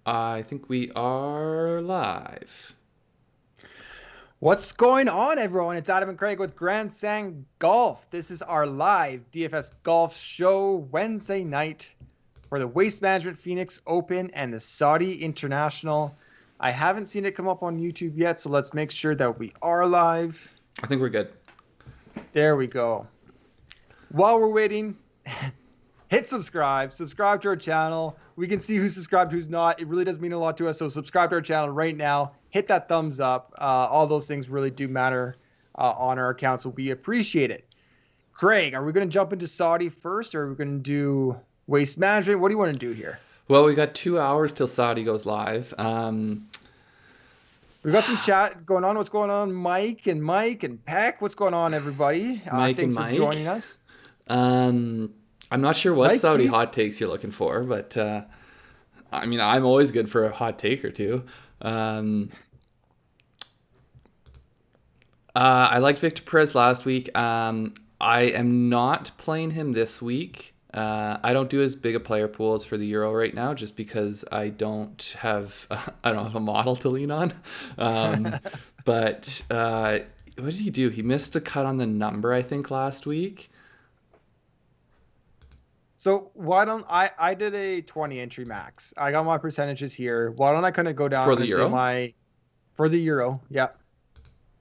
I think we are live. What's going on, everyone? It's Adam and Craig with Grandstand Golf. This is our live DFS golf show Wednesday night for the Waste Management Phoenix Open and the Saudi International. I haven't seen it come up on YouTube yet, so let's make sure that we are live. I think we're good. There we go. While we're waiting, hit subscribe to our channel. We can see who's subscribed, who's not. It really does mean a lot to us. So subscribe to our channel right now. Hit that thumbs up. All those things really do matter on our account. So we appreciate it. Craig, are we going to jump into Saudi first, or are we going to do waste management? What do you want to do here? Well, we got 2 hours till Saudi goes live. We've got some chat going on. What's going on, Mike and Peck? What's going on, everybody? Mike and Thanks for Mike. joining us. Um, I'm not sure what Mike, Saudi tease. hot takes you're looking for, but I mean, I'm always good for a hot take or two. Um, I liked Victor Perez last week. I am not playing him this week. I don't do as big a player pool as for the Euro right now, just because I don't have a model to lean on. Um, but what did he do? He missed the cut on the number, I think, last week So why don't I did a 20 entry max. I got my percentages here. Why don't I kind of go down for the and say Euro. my for the euro? Yeah.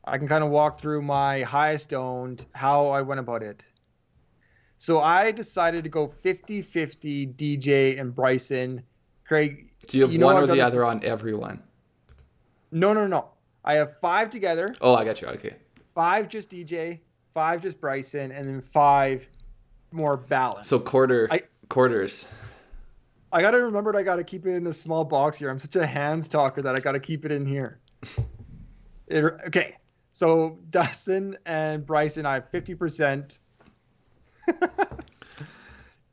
I can kind of walk through my highest owned, how I went about it. So I decided to go 50-50 DJ and Bryson. Craig, Do you have you know one I've or done the this other before. on everyone? No, no, no. I have five together, Oh, I got you. Okay. five just DJ, five just Bryson, and then five more So balanced. quarter I quarters. I gotta remember I gotta keep it in this small box here. I'm such a hands talker that I gotta keep it in here. Okay, so Dustin and Bryson, I have 50%.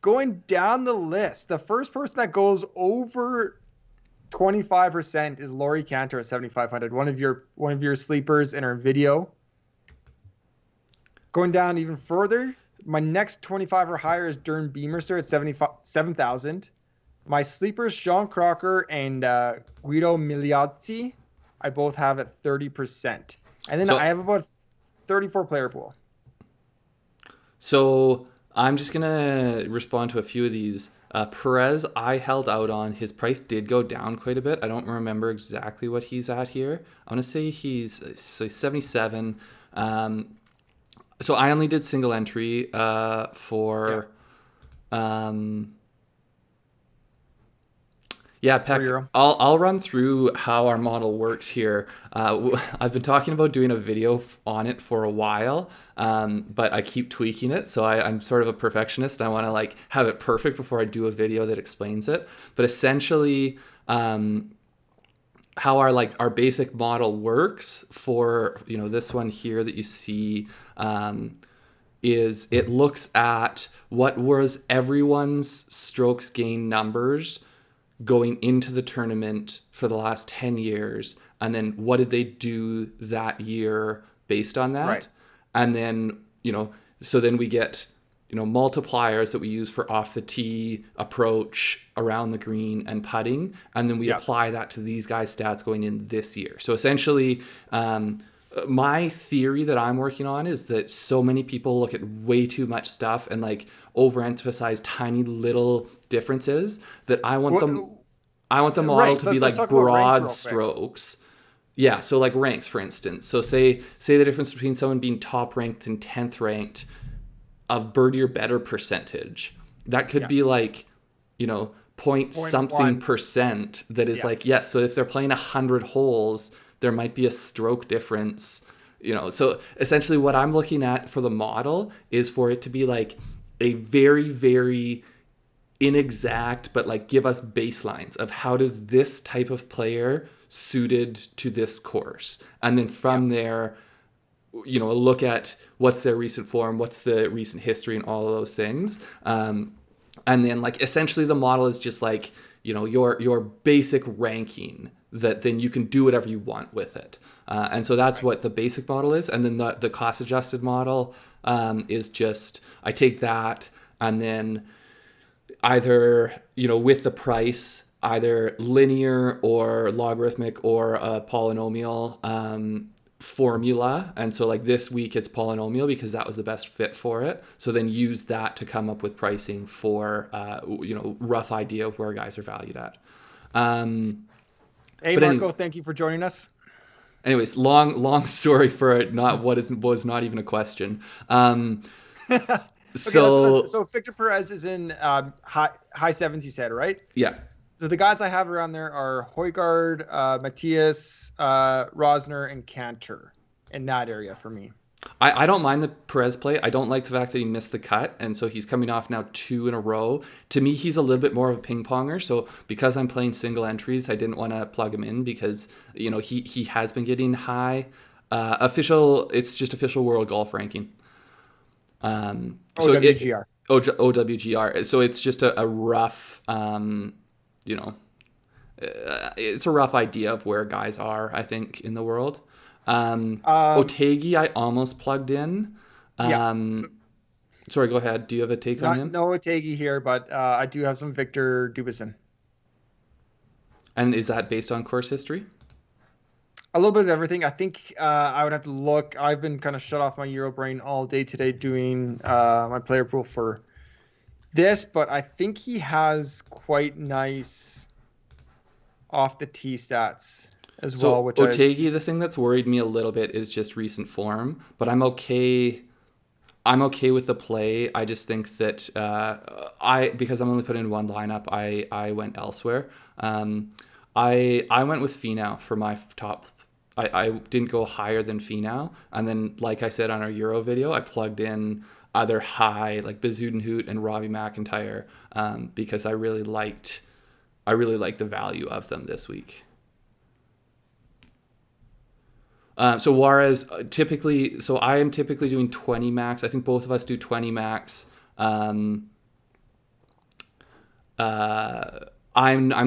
Going down the list, the first person that goes over 25% is Laurie Cantor at 7,500. One of your sleepers in our video. Going down even further, my next 25 or higher is Dern Beamerster at 7,000. My sleepers, Sean Crocker and Guido Migliozzi, I both have at 30%. And then I So have about 34 player pool. So I'm just gonna respond to a few of these. Perez, I held out on. His price did go down quite a bit. I don't remember exactly what he's at here. I want to say he's 77. Um, so I only did single entry Yeah, for um, yeah, for Peck. Euro. I'll run through how our model works here. I've been talking about doing a video on it for a while, but I keep tweaking it. So I'm sort of a perfectionist. And I want to like have it perfect before I do a video that explains it. But essentially, how our basic model works for this one here that you see, is it looks at what was everyone's strokes gain numbers going into the tournament for the last 10 years, and then what did they do that year based on Right. that. And then so then we get multipliers that we use for off the tee approach, around the green, and putting, and then we Yeah. apply that to these guys' stats going in this year. So essentially, my theory that I'm working on is that so many people look at way too much stuff and like overemphasize tiny little differences, that What, I want the model ranks. to be Let's like talk about ranks broad real quick. strokes. Yeah, so like ranks, for instance. So say the difference between someone being top ranked and 10th ranked of birdie or better percentage. That could Yeah. be like, point Point something one. percent, that is Yeah. like, yes, so if they're playing 100 holes, there might be a stroke difference. So essentially what I'm looking at for the model is for it to be like a very, very inexact, but like give us baselines of how does this type of player suited to this course, and then Yeah. from there, look at what's their recent form, what's the recent history, and all of those things. And then like essentially the model is just like your basic ranking, that then you can do whatever you want with it. And so that's Right. what the basic model is. And then the cost adjusted model, is just I take that, and then either with the price, either linear or logarithmic or a polynomial formula. And so like this week it's polynomial because that was the best fit for it. So then use that to come up with pricing for, rough idea of where guys are valued at. Hey, But Marco, thank you for joining us. anyways, long story for it. Not what was not even a question. Okay, So so Victor Perez is in high sevens, you said, right? yeah, So the guys I have around there are Højgaard, Matthias, Rosner, and Cantor in that area for me. I don't mind the Perez play. I don't like the fact that he missed the cut, and so he's coming off now 2 in a row. To me, he's a little bit more of a ping ponger. So because I'm playing single entries, I didn't want to plug him in because he has been getting high official. It's just official world golf ranking. So OWGR. OWGR. So it's just a rough, you know, it's a rough idea of where guys are, I think, in the world. Otegi, I almost plugged in. Yeah. Sorry, go ahead. Do you have a take on him? No Otegi here, but I do have some Victor Dubison. And is that based on course history? A little bit of everything. I think I would have to look. I've been kind of shut off my Euro brain all day today doing my player pool for this, but I think he has quite nice off the tee stats as well. Which Otegi, the thing that's worried me a little bit is just recent form, but I'm okay. I'm okay with the play. I just think that because I'm only putting in one lineup, I went elsewhere. I went with Finau for my top. I didn't go higher than Finau, and then like I said on our Euro video, I plugged in other high like Bezuidenhout and Robbie McIntyre because I really liked the value of them this week. So Juarez typically, so I am typically doing 20 max. I think both of us do 20 max. I'm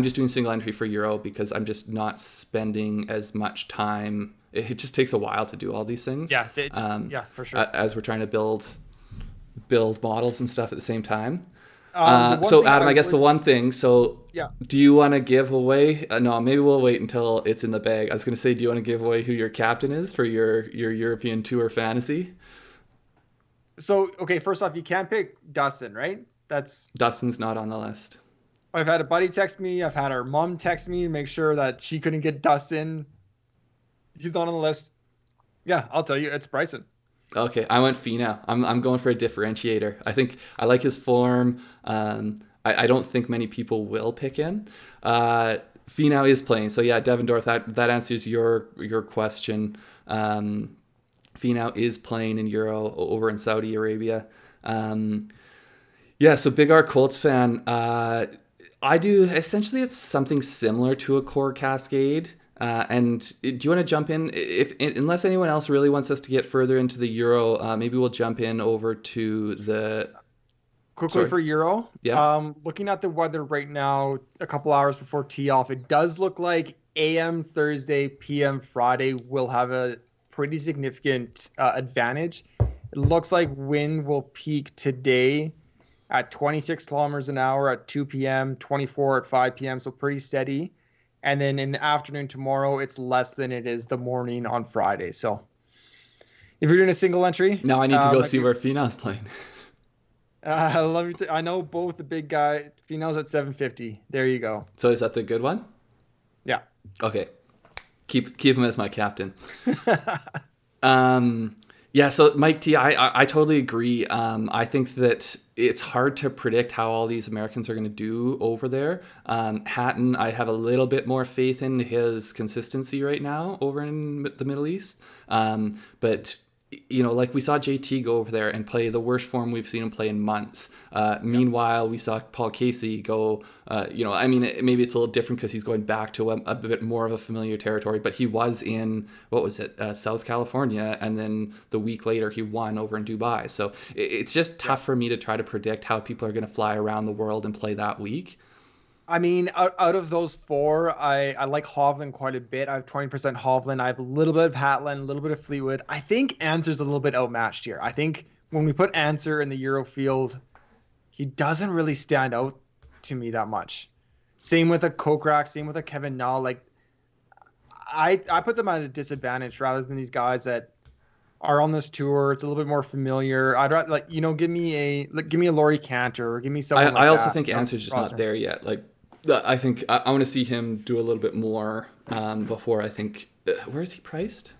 just doing single entry for Euro because I'm just not spending as much time. It just takes a while to do all these things. Yeah, yeah, for sure. As we're trying to build models and stuff at the same time. So Adam, I guess the one thing. So yeah. Do you want to give away? No, maybe we'll wait until it's in the bag. I was going to say, do you want to give away who your captain is for your European Tour fantasy? So okay, first off, you can't pick Dustin, right? Dustin's not on the list. I've had a buddy text me. I've had our mom text me to make sure that she couldn't get Dustin. He's not on the list. Yeah, I'll tell you, it's Bryson. Okay, I went Finau. I'm going for a differentiator. I think I like his form. I don't think many people will pick him. Finau is playing, so yeah, Devendorf. That answers your question. Finau is playing in Euro over in Saudi Arabia. Yeah, so Big R Colts fan. I do essentially it's something similar to a core cascade. And do you want to jump in? Unless anyone else really wants us to get further into the Euro, maybe we'll jump in over to the quickly for Euro. Yeah. Looking at the weather right now, a couple hours before tee off, it does look like AM Thursday, PM Friday will have a pretty significant advantage. It looks like wind will peak today at 26 kilometers an hour at 2 p.m., 24 at 5 p.m., so pretty steady. And then in the afternoon tomorrow, it's less than it is the morning on Friday. So if you're doing a single entry. Now I need to go see where Finau's playing. I know both the big guy. Finau's at 750. There you go. So is that the good one? Yeah. Okay. Keep him as my captain. Yeah, so Mike T, I totally agree. I think that it's hard to predict how all these Americans are going to do over there. Hatton, I have a little bit more faith in his consistency right now over in the Middle East. But like we saw JT go over there and play the worst form we've seen him play in months. Meanwhile, we saw Paul Casey go, maybe it's a little different because he's going back to a bit more of a familiar territory, but he was in, South California, and then the week later he won over in Dubai. So it's just tough for me to try to predict how people are going to fly around the world and play that week. I mean, out of those four, I like Hovland quite a bit. I have 20% Hovland. I have a little bit of Hatland, a little bit of Fleetwood. I think Answer's a little bit outmatched here. I think when we put Answer in the Euro field, he doesn't really stand out to me that much. Same with a Kokrak, same with a Kevin Na. Like I put them at a disadvantage rather than these guys that are on this tour. It's a little bit more familiar. I'd rather give me a Laurie Cantor or give me someone I like also that. think Answer's just not there yet. Like, I think I want to see him do a little bit more before I think. Where is he priced?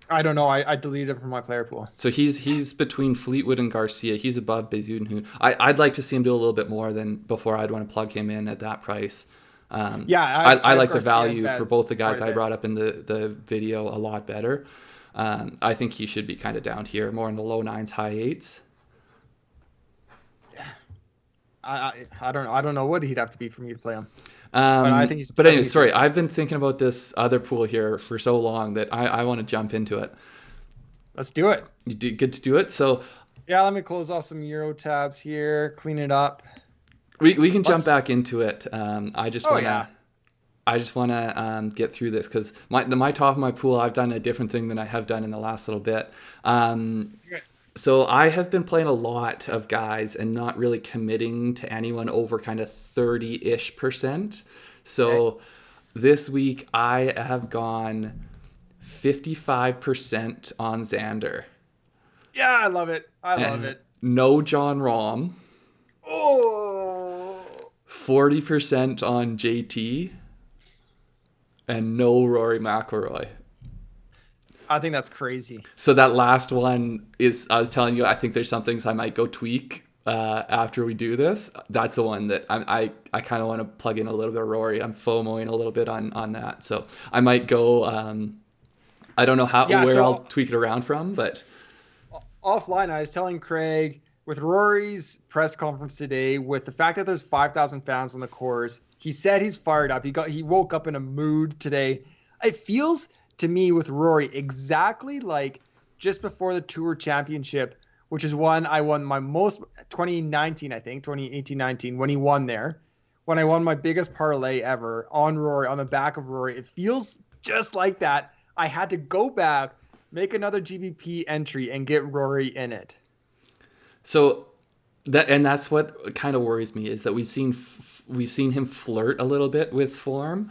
I don't know. I deleted him from my player pool. So he's between Fleetwood and Garcia. He's above Bezuidenhout. I'd like to see him do a little bit more than before. I'd want to plug him in at that price. Yeah, I have like the Garcia value and for Bez both the guys quite a I bit. brought up in the video a lot better. I think he should be kind of down here, more in the low nines, high eights. I don't know what he'd have to be for me to play him. But But I anyway, think he's sorry, very I've decent. been thinking about this other pool here for so long that I want to jump into it. Let's do it. You do good to do it. So Yeah, let me close off some Euro tabs here, clean it up. we can jump Let's. back into it. Oh yeah. I just wanna get through this because my top of my pool, I've done a different thing than I have done in the last little bit. Good. So I have been playing a lot of guys and not really committing to anyone over kind of 30-ish%. Okay. So this week I have gone 55% on Xander Yeah, I love it. I love and it. no John Rahm, Oh, 40% on JT, and no Rory McIlroy. I think that's crazy. So that last one is, I was telling you, I think there's some things I might go tweak after we do this. That's the one that I kind of want to plug in a little bit of Rory. I'm FOMOing a little bit on that. So I might go, I don't know Yeah. where I'll So tweak it around from, but offline, I was telling Craig with Rory's press conference today, with the fact that there's 5,000 fans on the course, he said he's fired up. He woke up in a mood today. It feels to me with Rory exactly like just before the Tour Championship, which is one I won my most 2019, I think 2018-19 when he won there. When I won my biggest parlay ever on Rory, on the back of Rory, it feels just like that. I had to go back, make another GBP entry, and get Rory in it. so that's what kind of worries me is that we've seen him flirt a little bit with form,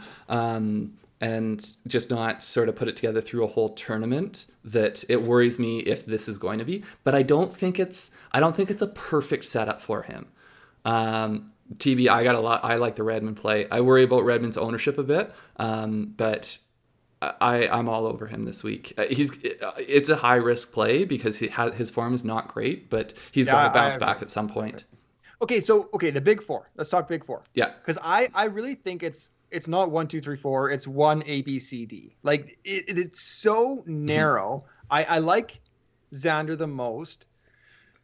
and just not sort of put it together through a whole tournament. That it worries me if this is going to be, but I don't think it's a perfect setup for him. TB, I got a lot. I like the Redmond play. I worry about Redmond's ownership a bit, but I'm all over him this week. It's a high risk play because his form is not great, but he's Yeah, got to I bounce back agree. at some I agree. point. Okay, so the big four. Let's talk big four. Yeah. Because I really think it's not one, two, three, four. It's one A, B, C, D. Like it's so Mhm. narrow. I like Xander the most.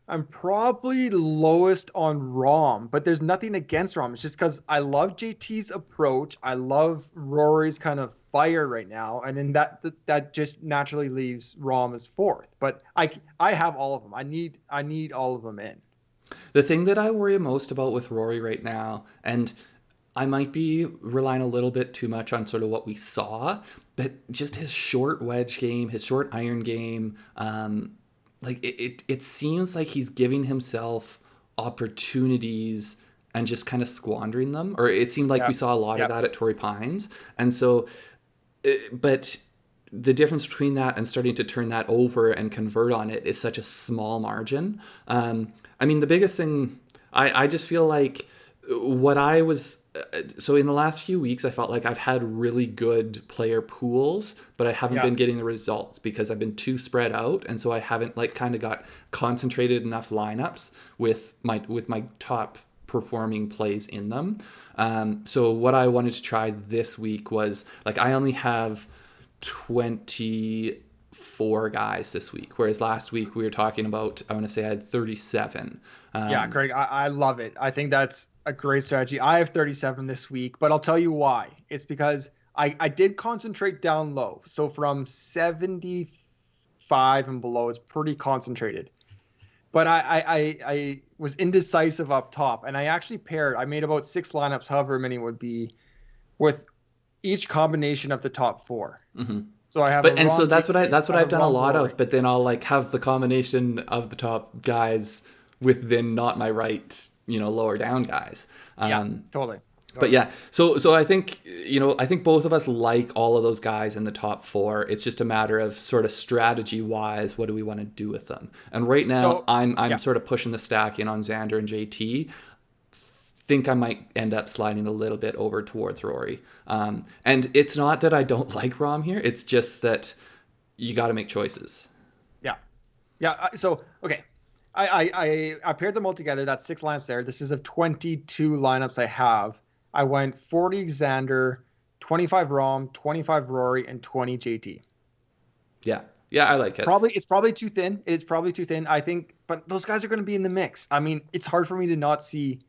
I'm probably lowest on Rom, but there's nothing against Rom. It's just because I love JT's approach. I love Rory's kind of fire right now, and then that just naturally leaves Rom as fourth. But I have all of them. I need all of them in. The thing that I worry most about with Rory right now, and I might be relying a little bit too much on sort of what we saw, but just his short wedge game, his short iron game, like it seems like he's giving himself opportunities and just kind of squandering them. Or it seemed like we Yeah. saw a lot of Yeah. that at Torrey Pines. And so, but the difference between that and starting to turn that over and convert on it is such a small margin. I mean, the biggest thing, I just feel like what I was. So in the last few weeks, I felt like I've had really good player pools, but I haven't Yeah. been getting the results because I've been too spread out, and so I haven't like kind of got concentrated enough lineups with my top performing plays in them. So what I wanted to try this week was like I only have 24 guys this week, whereas last week we were talking about, I want to say I had 37. Yeah, Um, Craig, I love it. I think that's a great strategy. I have 37 this week, but I'll tell you why. It's because I did concentrate down low. So from 75 and below, it's pretty concentrated. But I was indecisive up top, and I actually I made about six lineups, however many would be, with each combination of the top four. mhm. So I have a But and so Rom JT, that's what I have I've a done a Rom lot Rory. of, but then I'll like have the combination of the top guys with then not my right, lower down guys. Yeah, Um, totally. But yeah, so I think I think both of us like all of those guys in the top four. It's just a matter of sort of strategy wise, what do we want to do with them? And right now, So I'm yeah. sort of pushing the stack in on Xander and JT. Think I might end up sliding a little bit over towards Rory. And it's not that I don't like Rom here. It's just that you got to make choices. Yeah. Yeah. So okay. I paired them all together. That's 6 lineups there. This is of 22 lineups I have. I went 40 Xander, 25 Rom, 25 Rory, and 20 JT. Yeah. Yeah, I like it. It's probably too thin. It's probably too thin. I think, but those guys are going to be in the mix. I mean, it's hard for me to not see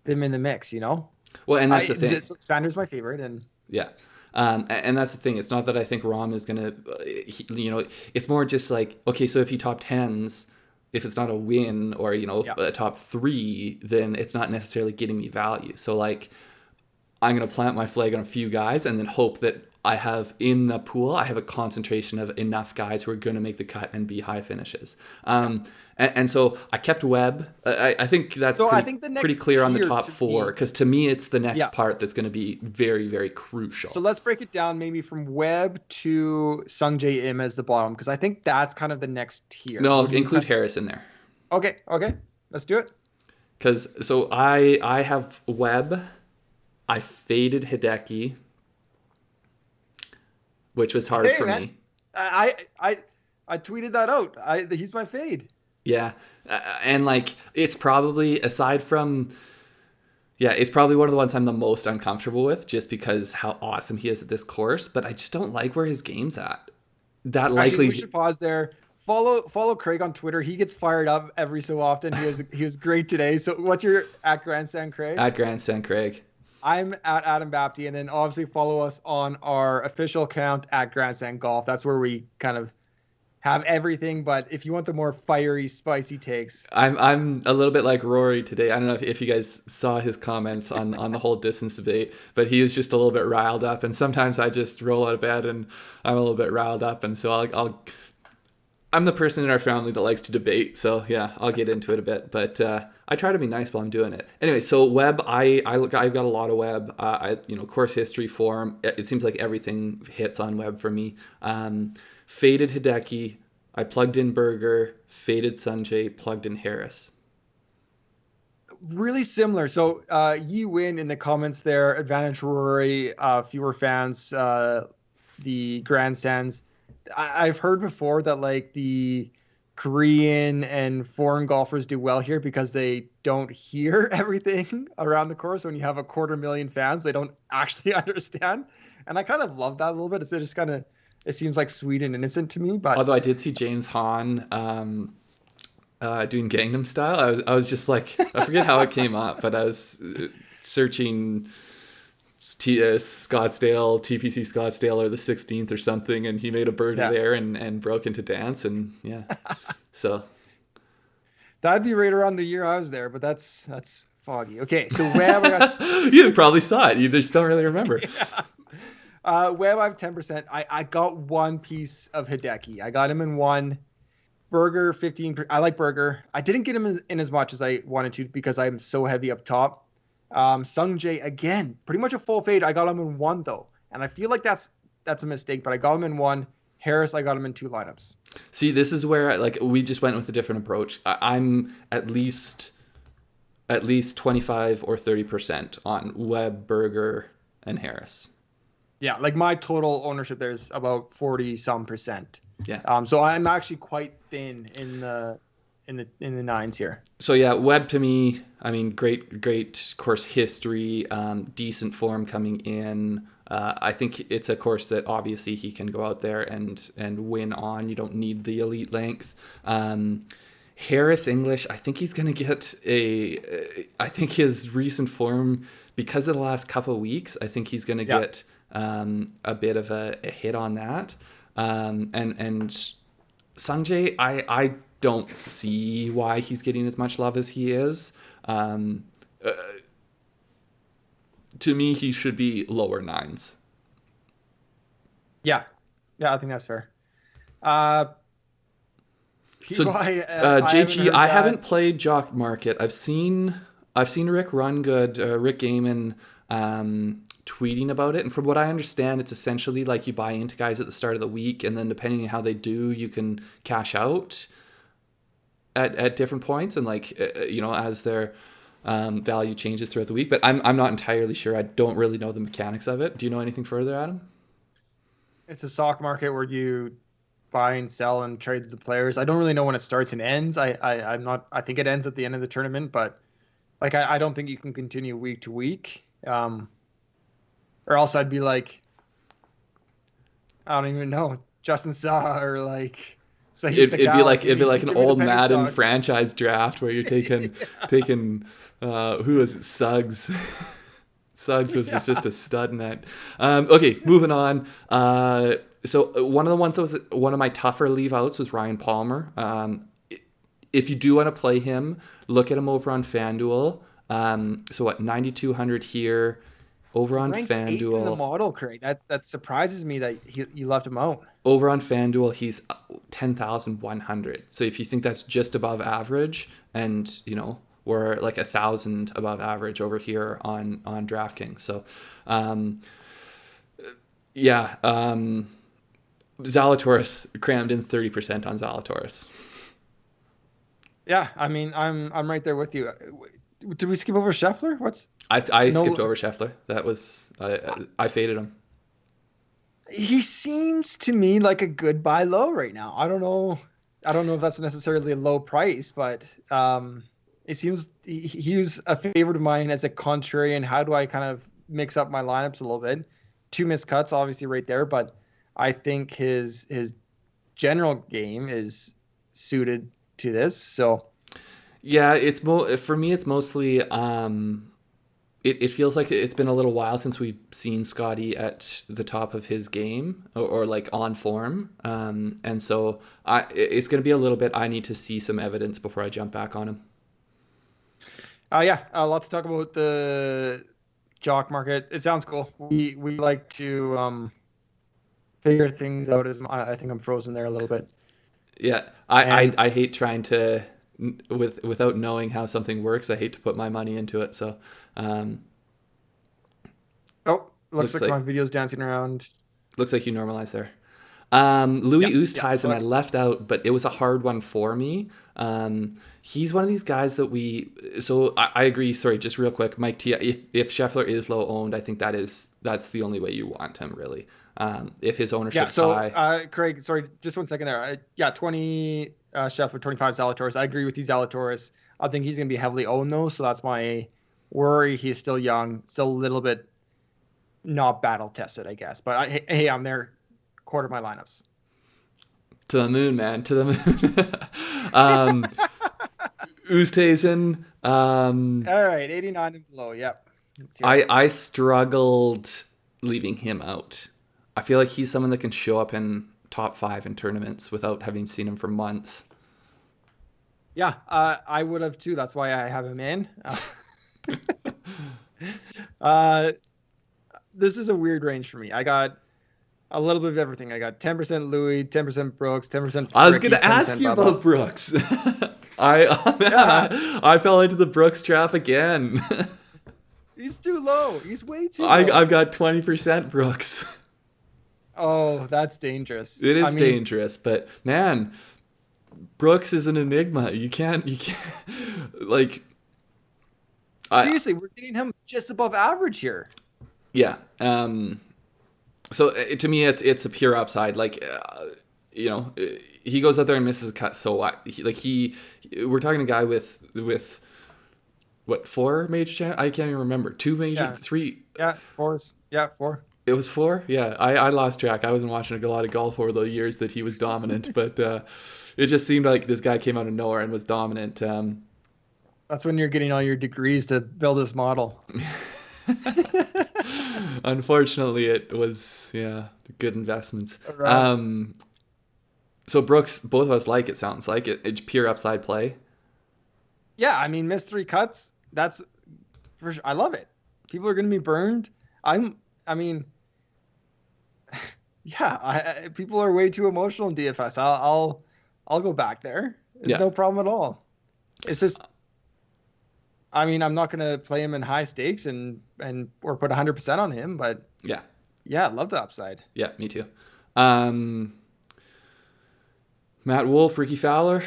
them in the mix, you know? Well, and that's the thing. Xander's my favorite, and Yeah. And that's the thing. It's not that I think Rom is going to, it's more just like, okay, so if he top tens, if it's not a win or, yeah. a top three, then it's not necessarily getting me value. So like, I'm going to plant my flag on a few guys and then hope that I have in the pool, I have a concentration of enough guys who are going to make the cut and be high finishes. And so I kept Webb. I think that's pretty clear on the top four, because to me, it's the next part that's going to be very, very crucial. So let's break it down maybe from Webb to Sungjae Im as the bottom, because I think that's kind of the next tier. No, include Harris in there. Okay. Let's do it. Because so I have Webb. I faded Hideki, which was hard for me. I tweeted that out. He's my fade. Yeah, and like it's probably it's probably one of the ones I'm the most uncomfortable with, just because how awesome he is at this course. But I just don't like where his game's at. We should pause there. Follow Craig on Twitter. He gets fired up every so often. He was great today. So what's your at Grandstand Craig? At Grandstand Craig. I'm at Adam Bapty, and then obviously follow us on our official account at Grandstand Golf. That's where we kind of have everything. But if you want the more fiery, spicy takes, I'm a little bit like Rory today. I don't know if you guys saw his comments on the whole distance debate, but he was just a little bit riled up. And sometimes I just roll out of bed and I'm a little bit riled up, and so I'm the person in our family that likes to debate, so yeah, I'll get into it a bit. But I try to be nice while I'm doing it. Anyway, so Webb, I've got a lot of Webb. Course history, form. It seems like everything hits on Webb for me. Faded Hideki. I plugged in Berger. Faded Sungjae. Plugged in Harris. Really similar. So Yi Win in the comments there. Advantage Rory. Fewer fans. The grandstands. I've heard before that like the Korean and foreign golfers do well here because they don't hear everything around the course. When you have 250,000 fans, they don't actually understand. And I kind of love that a little bit. It's just kind of, it seems like sweet and innocent to me. But although I did see James Hahn doing Gangnam Style, I was just like, I forget how it came up, but I was searching Scottsdale, TPC Scottsdale, or the 16th or something, and he made a birdie there and broke into dance, and yeah, so that'd be right around the year I was there, but that's foggy. Okay, so Webb, you probably saw it, you just don't really remember. Webb, I have 10%. I got one piece of Hideki. I got him in one. Berger 15%. I like Berger. I didn't get him in as much as I wanted to because I'm so heavy up top. Sungjae again, pretty much a full fade. I got him in one though, and I feel like that's a mistake. But I got him in one. Harris, I got him in 2 lineups. See, this is where we just went with a different approach. I'm at least 25 or 30% on Webb, Berger, and Harris. Yeah, like my total ownership there is about 40-some%. Yeah. So I'm actually quite thin in the nines here. So yeah, Webb to me, I mean, great course history, decent form coming in. I think it's a course that obviously he can go out there and win on. You don't need the elite length. Harris English, I think he's going to get I think his recent form, because of the last couple of weeks, I think he's going to get a bit of a hit on that. And Sungjae, I don't see why he's getting as much love as he is. To me, he should be lower nines. Yeah, I think that's fair. JG, I haven't played Jock Market. I've seen Rick run good. Rick Gaiman tweeting about it. And from what I understand, it's essentially like you buy into guys at the start of the week, and then depending on how they do, you can cash out at different points, and like as their value changes throughout the week. But I'm not entirely sure. I don't really know the mechanics of it. Do you know anything further, Adam? It's a stock market where you buy and sell and trade the players. I don't really know when it starts and ends. I'm not. I think it ends at the end of the tournament, but like I don't think you can continue week to week. Or else I'd be like, I don't even know, Justin Saw or like Sahith It'd be Theegala. like an Give me the old penny Madden stocks. franchise draft where you're taking Yeah. taking who is it? Suggs. Suggs was Yeah. just a stud in that. Okay, moving on. So one of the ones that was one of my tougher leave outs was Ryan Palmer. If you do want to play him, look at him over on FanDuel. So what, 9,200 here over He on ranks eighth in the FanDuel. model, Craig. That surprises me that you left him out. Over on FanDuel, he's 10,100. So if you think that's just above average, and we're like 1,000 above average over here on DraftKings. So, yeah, Zalatoris crammed in 30% on Zalatoris. Yeah, I mean, I'm right there with you. Did we skip over Scheffler? What's I skipped no? over Scheffler. That was I faded him. He seems to me like a good buy low right now. I don't know. I don't know if that's necessarily a low price, but it seems he was a favorite of mine as a contrarian. How do I kind of mix up my lineups a little bit? Two missed cuts, obviously, right there, but I think his general game is suited to this. So Yeah, for me. It's mostly it feels like it's been a little while since we've seen Scotty at the top of his game or like on form, and so it's going to be a little bit. I need to see some evidence before I jump back on him. yeah, a lot to talk about the jock market. It sounds cool. We like to figure things out. As I think I'm frozen there a little bit. Yeah, And I hate trying to without knowing how something works. I hate to put my money into it. So um, oh, looks looks like my like video's dancing around. you normalize there. Louis Yep, yep. Oosthuizen I left out, but it was a hard one for me. He's one of these guys that So I agree. Sorry, just real quick, Mike T. If Scheffler is low owned, I think that's the only way you want him really. If his Yeah. ownership's So, high, Craig, sorry, just 1 second there. 20 Scheffler, 25 Zalatoris. I agree with you, Zalatoris. I think he's going to be heavily owned though, so that's my worry. He's still young, still a little bit not battle tested, I guess. But hey, I'm there. Quarter my lineups. to the moon, man, to the moon. Oosthuizen. All right, 89 and below. Yep. Let's hear it. I struggled leaving him out. I feel like he's someone that can show up in top five in tournaments without having seen him for months. Yeah, I would have too. That's why I have him in. Uh, this is a weird range for me. I got a little bit of everything. I got 10% Louis, 10% Brooks, 10% I was Ricky, gonna ask 10% you Bubba. about Brooks. I Yeah, I fell into the Brooks trap again. he's too low. He's way too low. I've got 20% Brooks. Oh, that's dangerous. It I is mean, dangerous, but man, Brooks is an enigma. You can't like I seriously, we're getting him just above average here. yeah. So to me, it's a pure upside. Like, he goes out there and misses a cut. So what? We're talking a guy with what, four major I can't even remember. Two major, Yeah, three. yeah, fours. Yeah, four. It was four. Yeah, I lost track. I wasn't watching a lot of golf over the years that he was dominant, but it just seemed like this guy came out of nowhere and was dominant. That's when you're getting all your degrees to build this model. Unfortunately, it was good investments. All right. So Brooks, both of us like it. Sounds like it's pure upside play. Yeah, I mean, missed three cuts. That's for sure. I love it. People are going to be burned. I mean, yeah. People are way too emotional in DFS. I'll go back there. It's Yeah. no problem at all. It's just I mean, I'm not gonna play him in high stakes and or put 100% on him, but Yeah, yeah, I love the upside. yeah, me too. Um, Matt Wolf, Ricky Fowler.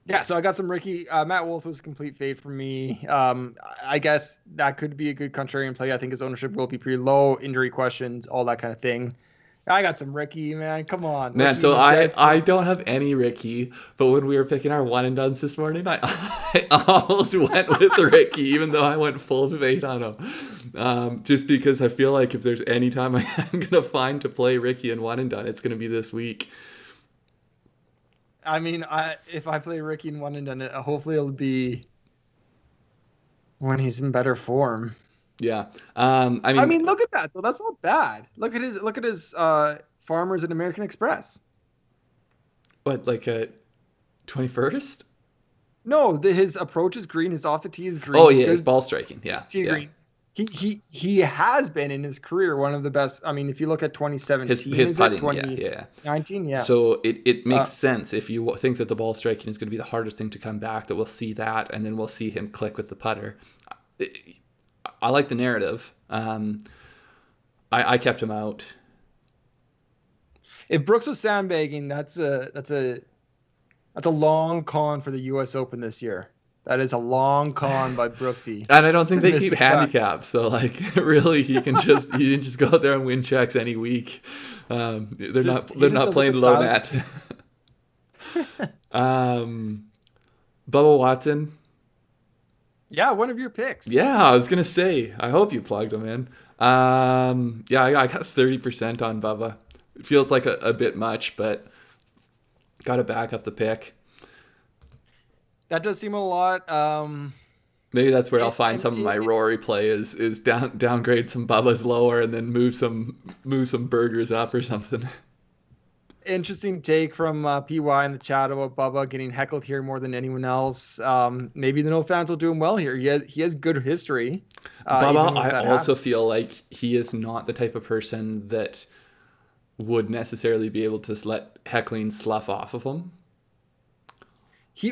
Yeah, so I got some Ricky. Matt Wolf was a complete fade for me. I guess that could be a good contrarian play. I think his ownership will be pretty low, injury questions, all that kind of thing. I got some Ricky, man. Come on, Man, Ricky so dead I first. don't have any Ricky, but when we were picking our one and dones this morning, I almost went with Ricky, even though I went full fade on him. Just because I feel like if there's any time I'm gonna find to play Ricky in one and done, it's gonna be this week. I mean, if I play Ricky in one and done it, hopefully it'll be when he's in better form. Yeah. I I mean, mean, look at that though. That's not bad. Look at his farmers and American Express. what, like a 21st? No, his approach is green. His off the tee is green. Oh He's yeah, his good ball striking. Yeah, tee yeah. green. He has been in his career one of the best. I mean, if you look at His 2017, his is it putting. Yeah, yeah. 2019? Yeah. So it Uh, makes sense if you think that the ball striking is going to be the hardest thing to come back, that we'll see that, and then we'll see him click with the putter. I like the narrative. I kept him out. if Brooks was sandbagging, that's a long con for the U.S. Open this year. That is a long con by Brooksy And I don't think to they miss keep the cut. handicaps, so like really he can just go out there and win checks any week. He They're just not does like a playing low silent net. squeeze. um, Bubba Watson. Yeah, one of your picks. Yeah, I was gonna say. I hope you plugged him in. Yeah, I got 30% on Bubba. It feels like a bit much, but got to back up the pick. That does seem a lot. Maybe that's where I'll It, find and some of my Rory play is downgrade some Bubba's lower and then move some burgers up or something. interesting take from PY in the chat about Bubba getting heckled here more than anyone else. Maybe the no fans will do him well here. He has good history, Bubba, even with I that also habit. feel like he is not the type of person that would necessarily be able to let heckling slough off of him. He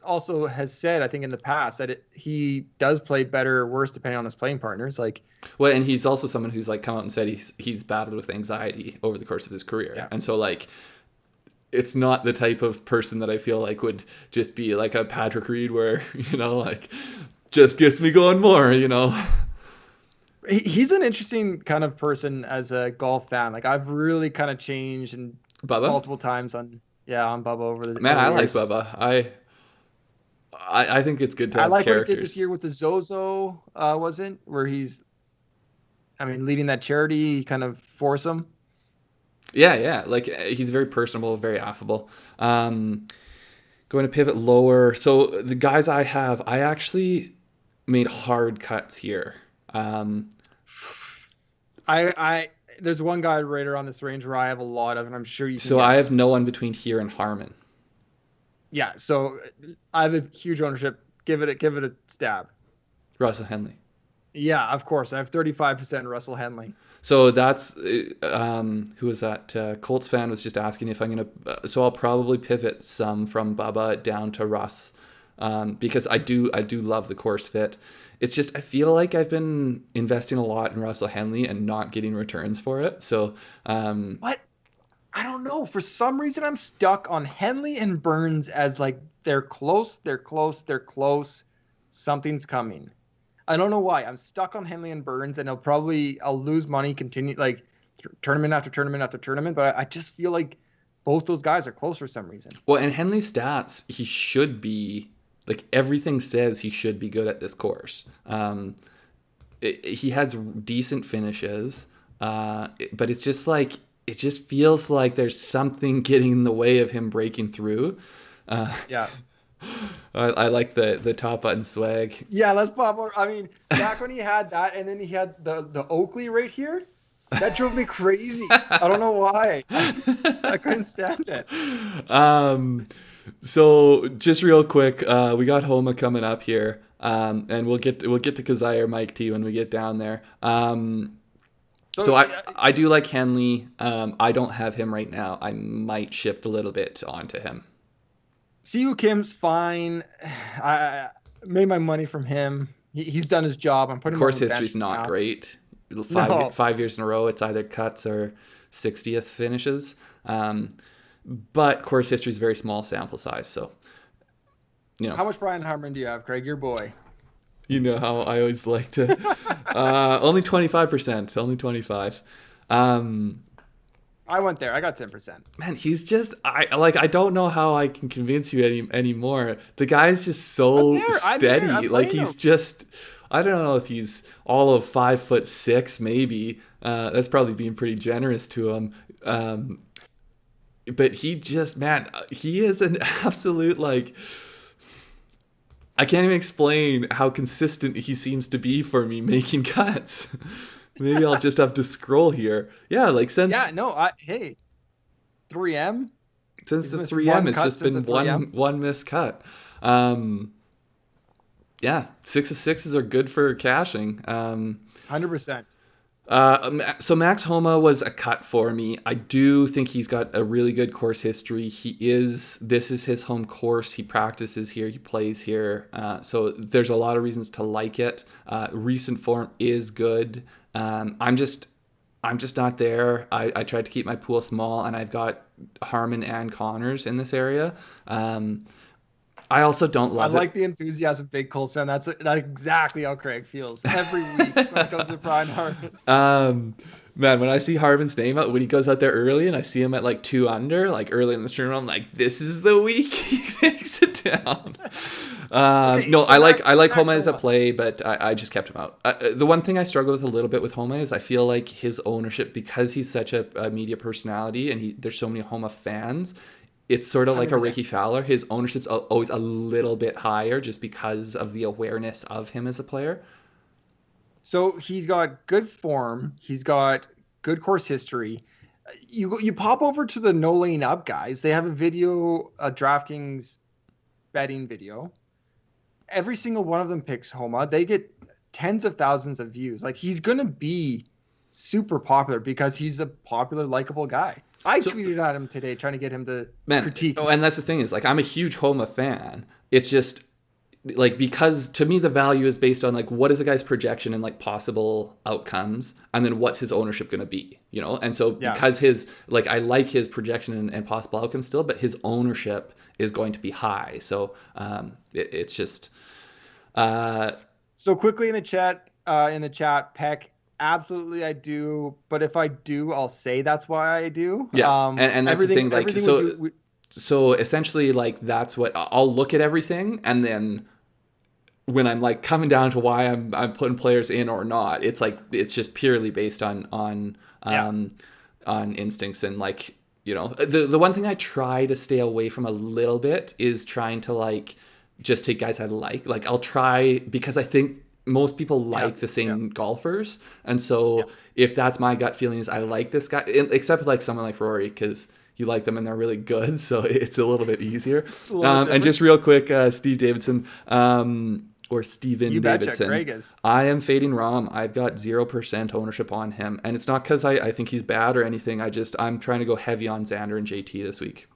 also has said, I think in the past, that he does play better or worse depending on his playing partners. Like, Well, and he's also someone who's like come out and said he's battled with anxiety over the course of his career, yeah, and so like it's not the type of person that I feel like would just be like a Patrick Reed where like just gets me going more. he's an interesting kind of person as a golf fan. Like, I've really kind of changed and Bubba, multiple times on Bubba over the man, over I the like years. Bubba. I think it's good to I have like what he did this characters. year with the Zozo, wasn't where he's, I mean, leading that charity, he kind of force him. Yeah, yeah. Like he's very personable, very affable. Um, Going to pivot lower. So the guys I have, I actually made hard cuts here. Um, I there's one guy right around this range where I have a lot of, and I'm sure you can so I have guess. no one between here and Harmon. Yeah, so I have a huge ownership. Give it a stab. Russell Henley. Yeah, of course. I have 35% Russell Henley. So that's who was that? Colts fan was just asking if I'm gonna. So I'll probably pivot some from Bubba down to Russ, because I do love the course fit. It's just I feel like I've been investing a lot in Russell Henley and not getting returns for it. So What? I don't know. For some reason, I'm stuck on Henley and Burns as like they're close, they're close, they're close. Something's coming. I don't know why. I'm stuck on Henley and Burns, and I'll lose money continue like tournament after tournament after tournament. But I just feel like both those guys are close for some reason. well, in Henley's stats, he should be like everything says he should be good at this course. He has decent finishes, but it's just like it just feels like there's something getting in the way of him breaking through. Uh, Yeah. I like the top button swag. Yeah, let's pop over. I mean, back when he had that, and then he had the Oakley right here, that drove me crazy. I don't know why. I couldn't stand it. um, so just real quick, we got Homa coming up here, and we'll get to Kazai or Mike T when we get down there. So So I do like Henley. I don't have him right now. I might shift a little bit onto him. Siwoo Kim's fine. I Made my money from him. He's done his job. I'm putting him on Course the history bench is not now. great. No. 5 years in a row, it's either cuts or 60th finishes. But course history is very small sample size, so you know How much Brian Harmon do you have, Craig? Your boy. you know how I always like to only 25%, only 25. Um, I went there. I got 10%. Man, he's just I don't know how I can convince you anymore. The guy's just I'm so there. I'm there. steady. I'm Like playing he's him. just I don't know if he's all of 5'6", maybe. That's probably being pretty generous to him. But he just man, he is an absolute like I can't even explain how consistent he seems to be for me making cuts. Maybe I'll just have to scroll here. Yeah, like Yeah, no, hey, 3M. since He's the missed 3M, one it's cut just since the been 3M. one missed cut. Um, yeah, 6 of 6s are good for cashing. 100%. So Max Homa was a cut for me. I do think he's got a really good course history. This is his home course. He practices here. He plays here. So there's a lot of reasons to like it. Recent form is good. I'm just not there. I tried to keep my pool small, and I've got Harmon and Connors in this area. I also don't I love it. like the enthusiasm, big Colts fan. That's exactly how Craig feels every week when it comes to Brian Harmon. um, Man, when I see Harvin's name out when he goes out there early, and I see him at like 2 under, like early in the tournament, I'm like, this is the week he takes it down. Okay, No, so I like Max Homa as a Homa. play, but I just kept him out. The one thing I struggle with a little bit with Homa is I feel like his ownership, because he's such a media personality and there's so many Homa fans, it's sort of like a 100%. Ricky Fowler. His ownership's always a little bit higher just because of the awareness of him as a player. So he's got good form. He's got good course history. You pop over to the No Lane Up guys. They have a video, a DraftKings betting video. Every single one of them picks Homa. They get tens of thousands of views. Like he's gonna be super popular because he's a popular, likable guy. I So tweeted at him today trying to get him to man, critique. oh, and that's the thing is like I'm a huge Homa fan. It's just like because to me the value is based on like what is a guy's projection and like possible outcomes, and then what's his ownership going to be, you know. And so Yeah. because his like I like his projection and possible outcomes still, but his ownership is going to be high. So it's just uh, So quickly in the chat, Peck. Absolutely, I do. But if I do, I'll say that's why I do. yeah, and that's the thing. Like Everything we do. so essentially like that's what I'll look at everything, and then when I'm like coming down to why I'm putting players in or not, it's like it's just purely based Yeah, on instincts and like the one thing I try to stay away from a little bit is trying to like just take guys I like. Like I'll try because I think most people yeah, like the yeah, same golfers, and yeah. so if that's my gut feeling is I like this guy, except like someone like Rory because you like them and they're really good, so it's a little bit easier. It's a little bit And different. just real quick, Steve Davidson. Or Steven You betcha. Davidson. Craig is. I am fading Rom. I've got 0% ownership on him. And it's not because I think he's bad or anything. I'm trying to go heavy on Xander and JT this week.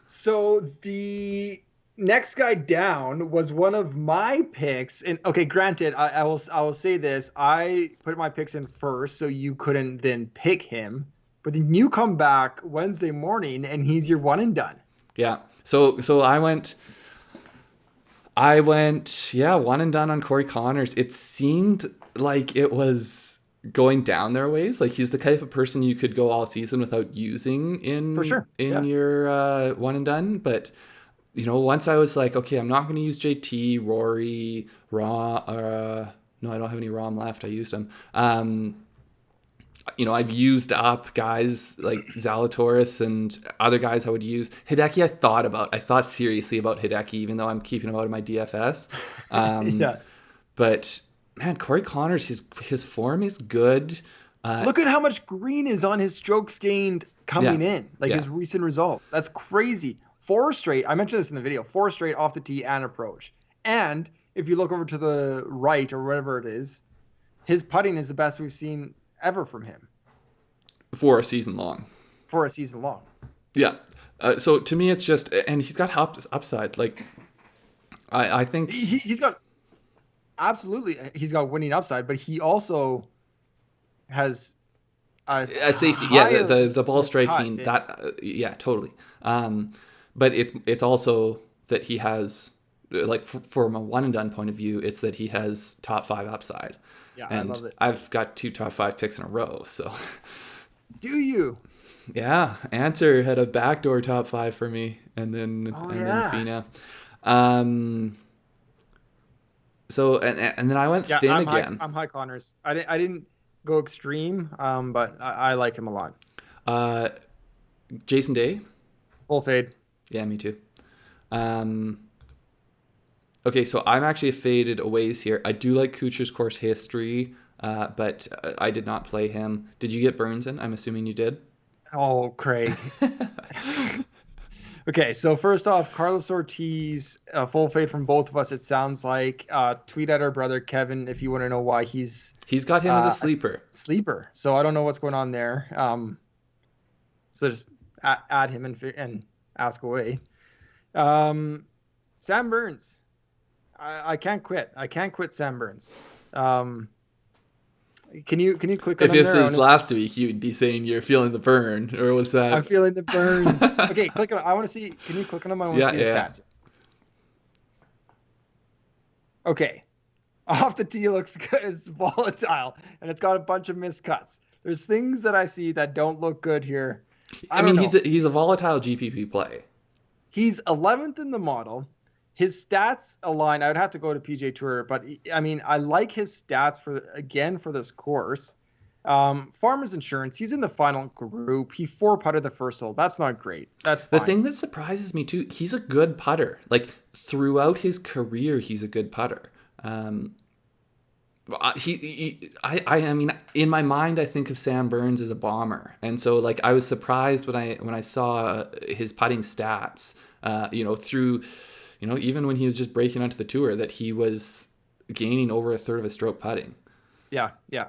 So the next guy down was one of my picks. And okay, granted, I will say this. I put my picks in first, so you couldn't then pick him. But then you come back Wednesday morning and he's your one and done. Yeah. So I went, yeah, one and done on Corey Connors. It seemed like it was going down their ways. Like he's the type of person you could go all season without using For in sure. in Yeah. your one and done. But once I was like, okay, I'm not going to use JT, Rory, Raw. No, I don't have any Rom left. I used them. I've used up guys like Zalatoris and other guys I would use. Hideki, I thought seriously about Hideki, even though I'm keeping him out of my DFS. Um, Yeah. but man, Corey Connors, his form is good. Uh, Look at how much green is on his strokes gained yeah, coming in, like yeah. his recent results. That's crazy. Four straight. I mentioned this in the video. Four straight off the tee and approach. And if you look over to the right or whatever it is, his putting is the best we've seen ever from him For a season long. for a season long. Yeah. So to me, it's just, and he's got upside. Like I think He's got absolutely he's got winning upside, but he also has a a safety. Yeah, higher the ball miscut striking than that. Yeah, totally. But it's also that he has like from a one and done point of view, it's that he has top five upside, yeah, I and love it. I've got two top five picks in a row. So Do you? yeah, Answer had a backdoor top five for me, Oh and then yeah. Fina. Um, so and then I went Yeah, thin again. I'm high Connors. I didn't go extreme, but I like him a lot. Uh, Jason Day. Full fade. Yeah, me too. Um, okay, so I'm actually faded a ways here. I do like Kuchar's course history, but I did not play him. Did you get Burns in? I'm assuming you did. Oh, Craig. Okay, so first off, Carlos Ortiz, full fade from both of us. It sounds like tweet at our brother Kevin if you want to know why he's He's got him as a a sleeper. sleeper. So I don't know what's going on there. So just add him and ask away. Um, Sam Burns. I can't quit. I can't quit Sam Burns. Um, can you click on If him this there? was last week, you'd be saying you're feeling the burn, or was I'm that? feeling the burn. Okay, click on. I want to see. Can you click on him? I want to Yeah, see his yeah. stats. Okay, off the tee looks good. It's volatile and it's got a bunch of miscuts. There's things that I see that don't look good here. I I don't mean, know. he's a volatile GPP play. He's 11th in the model. His stats align. I would have to go to PGA Tour, but I mean, I like his stats for this course. Farmers Insurance. He's in the final group. He four putted the first hole. That's not great. That's The fine. thing that surprises me too, he's a good putter. Like throughout his career, he's a good putter. Um, I mean, in my mind, I think of Sam Burns as a bomber, and so like I was surprised when I saw his putting stats. Through, even when he was just breaking onto the tour, that he was gaining over a third of a stroke putting. Yeah, yeah.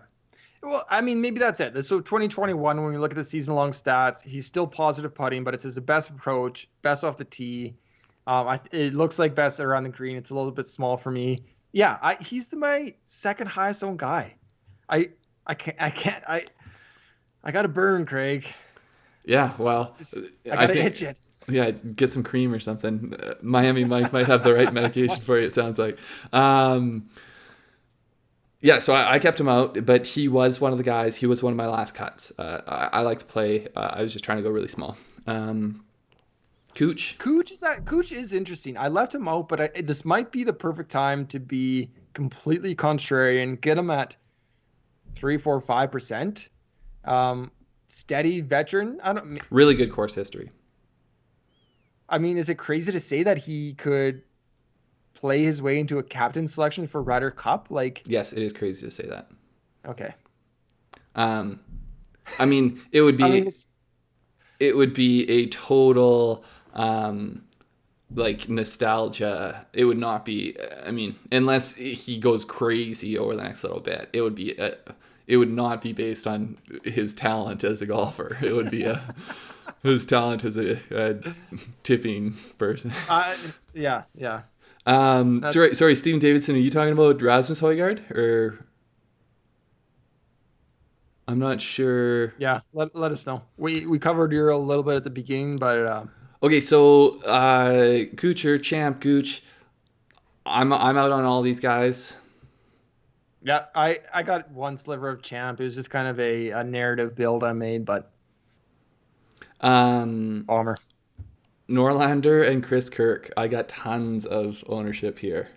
Well, I mean, maybe that's it. So 2021, when we look at the season-long stats, he's still positive putting, but it's his best approach, best off the tee. It looks like best around the green. It's a little bit small for me. Yeah, he's my second highest owned guy. I I got to burn, Craig. Yeah, well, Just, I I got to itch think it. yeah, get some cream or something. Miami Mike might have the right medication for you. It sounds like. Yeah, so I kept him out, but he was one of the guys. He was one of my last cuts. I like to play. I was just trying to go really small. Cooch. Cooch is interesting. I left him out, but this might be the perfect time to be completely contrarian. Get him at 3, 4, 5%. Steady veteran. Really good course history. I mean, is it crazy to say that he could play his way into a captain selection for Ryder Cup? Like, Yes, it is crazy to say that. okay. Um, I mean, it would I mean, be a total like nostalgia. It would not be. I mean, unless he goes crazy over the next little bit, it would not be based on his talent as a golfer. It would be his talent as a tipping person. yeah, yeah. That's Sorry, Steven Davidson. Are you talking about Rasmus Højgaard or? I'm not sure. yeah. Let us know. We covered Euro a little bit at the beginning, but Okay, so Kuchar, Champ, Gooch. I'm out on all these guys. yeah, I got one sliver of champ. It was just kind of a narrative build I made, but Um, bomber. Norlander and Chris Kirk. I got tons of ownership here.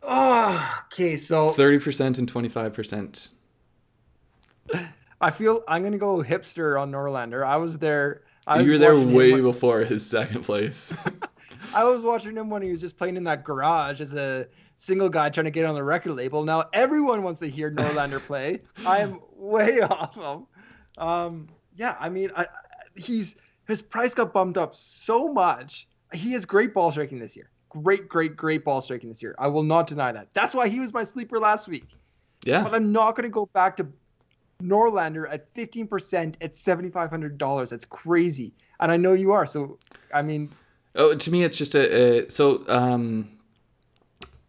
Oh, okay. So 30% and 25%. I feel I'm gonna go hipster on Norlander. I was there. I You was were there watching him. way before his second place. I was watching him when he was just playing in that garage as a single guy trying to get on the record label. Now everyone wants to hear Norlander play. I am way off him. Yeah, I mean, his price got bumped up so much. He has great ball striking this year. Great ball striking this year. I will not deny that. That's why he was my sleeper last week. Yeah. But I'm not going to go back to Norlander at 15% at $7,500. That's crazy. And I know you are. So, I mean, Oh, to me, it's just so.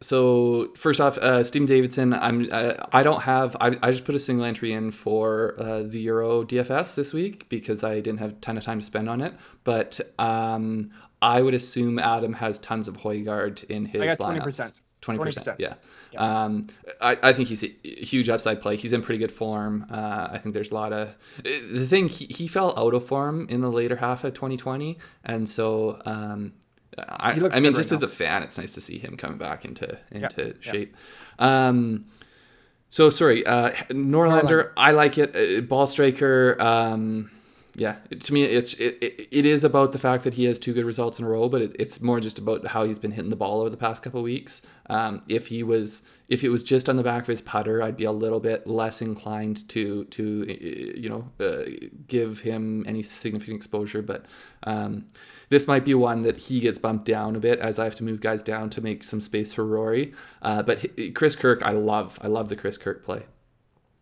So first off, Steven Davidson. I don't have. I just put a single entry in for the Euro DFS this week because I didn't have a ton of time to spend on it. But I would assume Adam has tons of Højgaard in I his got lineups. 20%. 20%, 20%. yeah. Yeah. I think he's a huge upside play. He's in pretty good form. I think there's a lot of the thing. He fell out of form in the later half of 2020, and so He looks I mean, good right just now. as a fan, it's nice to see him coming back into Yeah. Yeah. shape. So sorry, Norlander. I like it. Ball striker. Yeah, to me, it is about the fact that he has two good results in a row, but it's more just about how he's been hitting the ball over the past couple of weeks. If it was just on the back of his putter, I'd be a little bit less inclined to give him any significant exposure. But this might be one that he gets bumped down a bit as I have to move guys down to make some space for Rory. But Chris Kirk, I love the Chris Kirk play.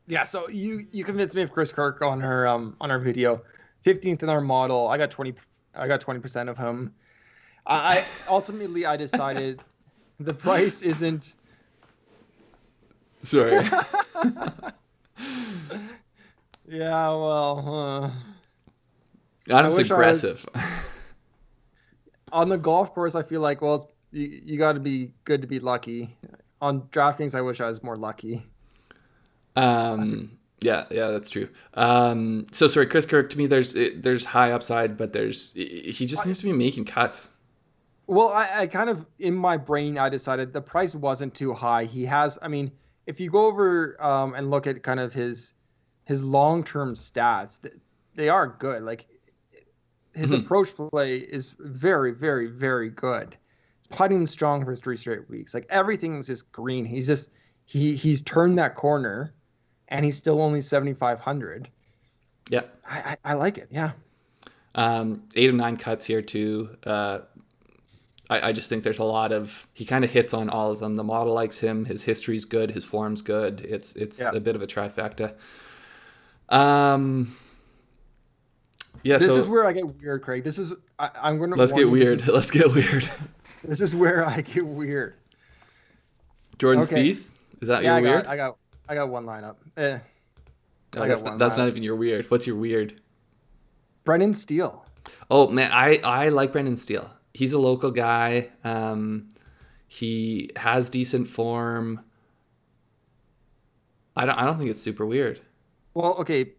Yeah. So you convinced me of Chris Kirk on our video. 15th in our model. I got 20% of him. I ultimately I decided the price isn't. Sorry. Yeah, well, Adam's aggressive. On the golf course, I feel like, well, you got to be good to be lucky. On DraftKings, I wish I was more lucky. Yeah, that's true. So sorry, Chris Kirk. To me, there's high upside, but he just seems to be making cuts. Well, I kind of in my brain, I decided the price wasn't too high. He has, I mean, if you go over and look at kind of his long-term stats, they are good. Like his approach play is very, very, very good. He's putting strong for 3 straight weeks. Like everything's just green. He's turned that corner, and he's still only 7,500. Yeah, I like it. Yeah. 8 or 9 cuts here too. I just think there's a lot of he kind of hits on all of them. The model likes him. His history's good. His form's good. It's a bit of a trifecta. Yeah. This so is where I get weird, Craig. I'm going to. Let's get weird. Let's get weird. This is where I get weird. Jordan Spieth. Is that your weird? I got one lineup. That's not even your weird. What's your weird? Brendan Steele. Oh man, I like Brendan Steele. He's a local guy. He has decent form. I don't think it's super weird. Well, okay.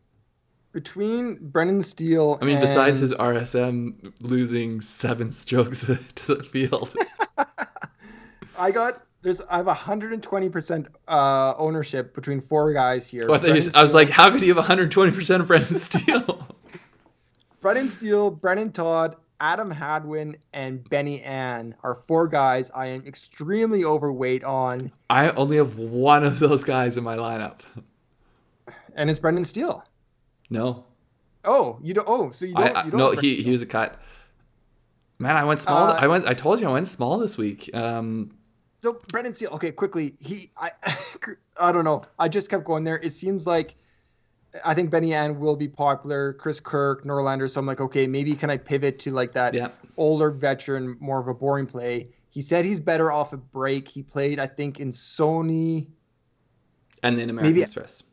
Between Brendan Steele, I mean, besides his RSM losing 7 strokes to the field, I have 120% ownership between 4 guys here. I was like, how could you have 120% of Brendan Steele? Brendan Steele, Brennan Todd, Adam Hadwin, and Benny Ann are 4 guys I am extremely overweight on. I only have one of those guys in my lineup. And it's Brendan Steele. No. Oh, you don't. Oh, so you don't. No, he was a cut. Man, I went small. I told you I went small this week. So Brendan Steele. Okay, quickly. I don't know. I just kept going there. It seems like I think Benny Ann will be popular. Chris Kirk, Norlander. So I'm like, okay, maybe can I pivot to like that older veteran, more of a boring play? He said he's better off a break. He played, I think, in Sony. And then American Express.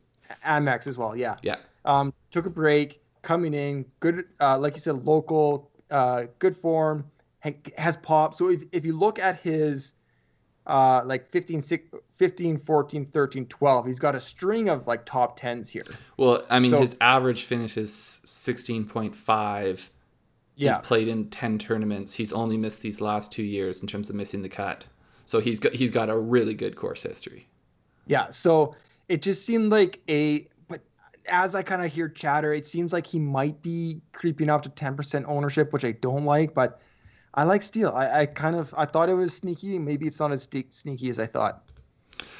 Amex as well. Yeah. Yeah. Took a break, coming in, good, like you said, local, good form, has pop. So if you look at his like 15, 14, 13, 12, he's got a string of like top 10s here. Well, I mean, his average finish is 16.5. He's played in 10 tournaments. He's only missed these last 2 years in terms of missing the cut. So he's got a really good course history. Yeah. So it just seemed like but as I kind of hear chatter, it seems like he might be creeping up to 10% ownership, which I don't like, but I like Steele. I thought it was sneaky. Maybe it's not as sneaky as I thought.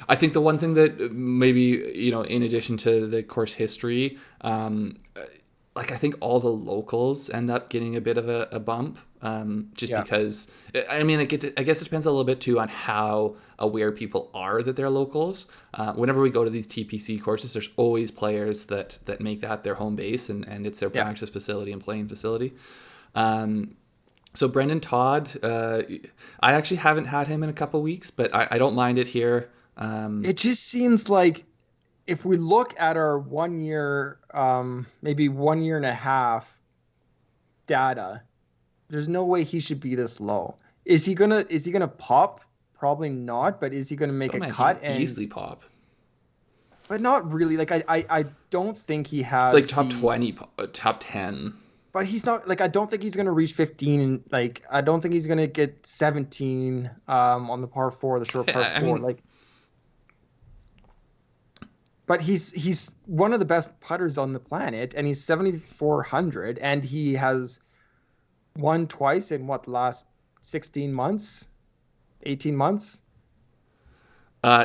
I think the one thing that maybe, in addition to the course history, like I think all the locals end up getting a bit of a bump, because I mean I guess it depends a little bit too on how aware people are that they're locals. Whenever we go to these TPC courses, there's always players that make that their home base and it's their practice facility and playing facility. So Brendan Todd, I actually haven't had him in a couple weeks, but I don't mind it here. It just seems like if we look at our 1 year, maybe 1 year and a half data, there's no way he should be this low. Is he gonna pop? Probably not, but is he gonna make Oh a man, he cut? could easily pop. But not really. Like I don't think he Like has top the 20, top 10. but he's not like I don't think he's gonna reach 15 and like I don't think he's gonna get 17 on the par four, the short par I four. mean, Like but he's one of the best putters on the planet and he's 7,400 and he has won twice in what the last 16 months, 18 months.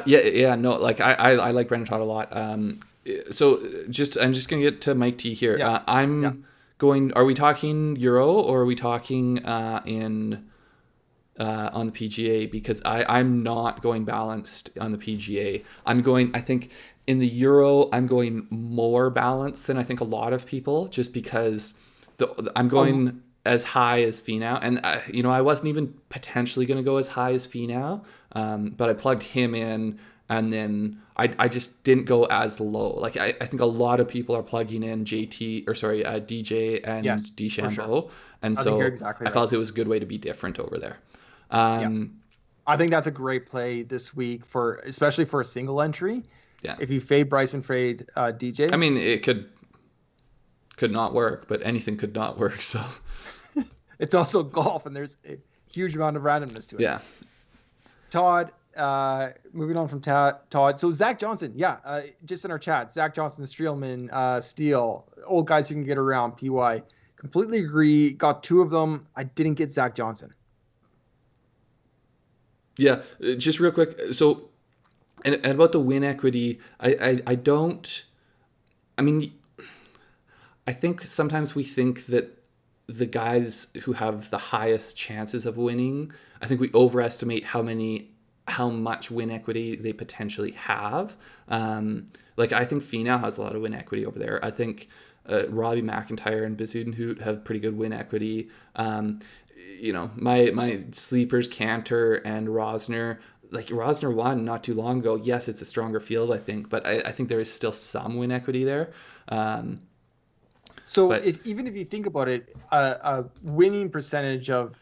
yeah, no, like I like Brendan Todd a lot. So I'm just gonna get to Mike T here. Yeah. Yeah. I'm going. Are we talking Euro or are we talking in on the PGA? Because I'm not going balanced on the PGA. I'm going. I think in the Euro I'm going more balanced than I think a lot of people, just because I'm going as high as Finau, and I wasn't even potentially going to go as high as Finau, but I plugged him in, and then I just didn't go as low. Like I think a lot of people are plugging in DJ and Yes, for sure. DeChambeau, and I think you're so exactly I right. felt it was a good way to be different over there. Yeah. Um, I think that's a great play this week for especially for a single entry. yeah, If you fade Bryson, fade I DJ. mean it could not work, but anything could not work. So It's also golf, and there's a huge amount of randomness to it. yeah. Todd, moving on from Todd. So Zach Johnson, yeah, just in our chat, Zach Johnson, Streelman, Steele, old guys who can get around. PY, completely agree. Got two of them. I didn't get Zach Johnson. Yeah, just real quick. So, and about the win equity, I don't. I mean, I think sometimes we think that the guys who have the highest chances of winning, I think we overestimate how much win equity they potentially have. Like I think Finau has a lot of win equity over there. I think Robbie McIntyre and Bezuidenhout have pretty good win equity. My sleepers Cantor and Rosner. Like Rosner won not too long ago. Yes, it's a stronger field, I think, but I think there is still some win equity there. So But even if you think about it, a winning percentage of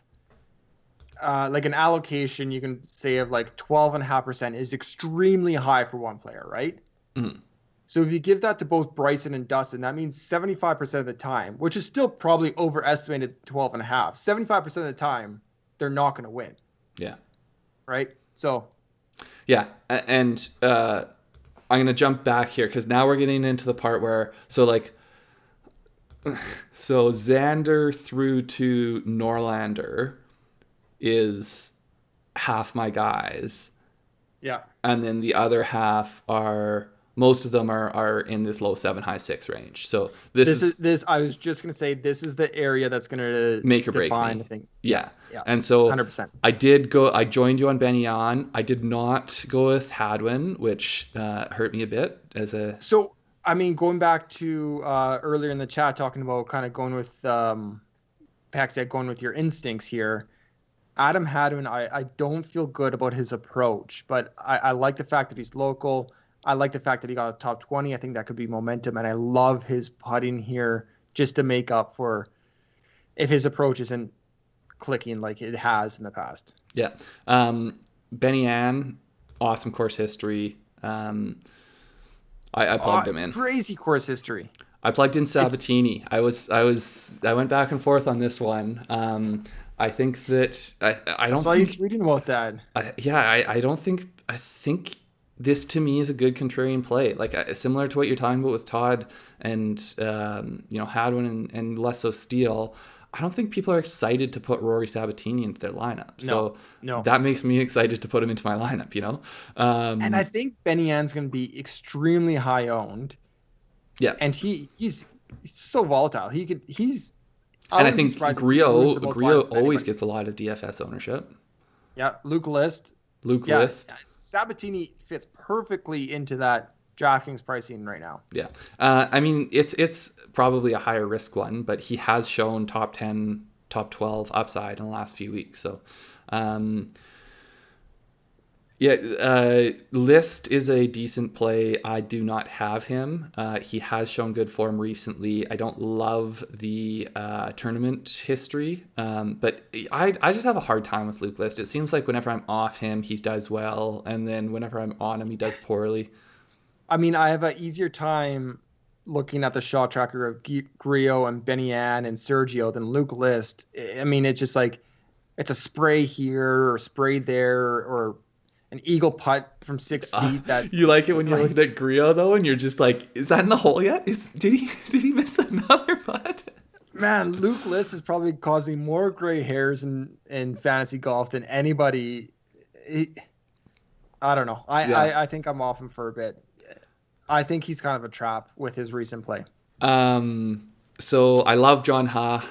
like an allocation, you can say of like 12.5% is extremely high for one player, right? mm, So if you give that to both Bryson and Dustin, that means 75% of the time, which is still probably overestimated 12.5. 75% of the time, they're not going to win, yeah, right? So yeah, and I'm gonna jump back here because now we're getting into the part where so Xander through to Norlander is half my guys, yeah, and then the other half are most of them are in this low 7 high 6 range. So this this is is this. I was just going to say this is the area that's going to make or break define the me. thing. Yeah, Yeah. yeah, And so 100%. I joined you on Benny on. I did not go with Hadwin, which hurt me a bit as a. So I mean, going back to earlier in the chat, talking about kind of going with Pax said going with your instincts here. Adam Hadwin, I don't feel good about his approach, but I like the fact that he's local. I like the fact that he got a top 20. I think that could be momentum, and I love his putting here just to make up for if his approach isn't clicking like it has in the past. Yeah. Benny Ann, awesome course history. I plugged him in. Crazy course history. I plugged in It's Sabatini. I went back and forth on this one. I think that I I don't saw you think tweeting about that. I don't think I think this to me is a good contrarian play. Like similar to what you're talking about with Todd and Hadwin and less so Steele. I don't think people are excited to put Rory Sabatini into their lineup. No, So no. that makes me excited to put him into my lineup. And I think Benny Ann's going to be extremely high owned, Yeah. and he's so volatile. He's I And I wouldn't be think surprised if he ruins the most Grio lineups of always anybody. gets a lot of DFS ownership. Yeah, Luke List. Luke Yeah, List. Sabatini fits perfectly into that DraftKings pricing right now. Yeah. I mean, it's probably a higher risk one, but he has shown top 10 top 12 upside in the last few weeks. So, um, yeah, List is a decent play. I do not have him. He has shown good form recently. I don't love the tournament history, but I just have a hard time with Luke List. It seems like whenever I'm off him, he does well, and then whenever I'm on him, he does poorly. I mean, I have an easier time looking at the shot tracker of Griot and Benny Ann and Sergio than Luke List. I mean, it's just like it's a spray here or spray there or an eagle putt from 6 feet. That You like it when you're like, looking at Griot though, and you're just like, is that in the hole yet? Did he miss another putt? man, Luke List has probably caused me more gray hairs in fantasy golf than anybody. I don't know. I think I'm off him for a bit. I think he's kind of a trap with his recent play. So I love John Ha.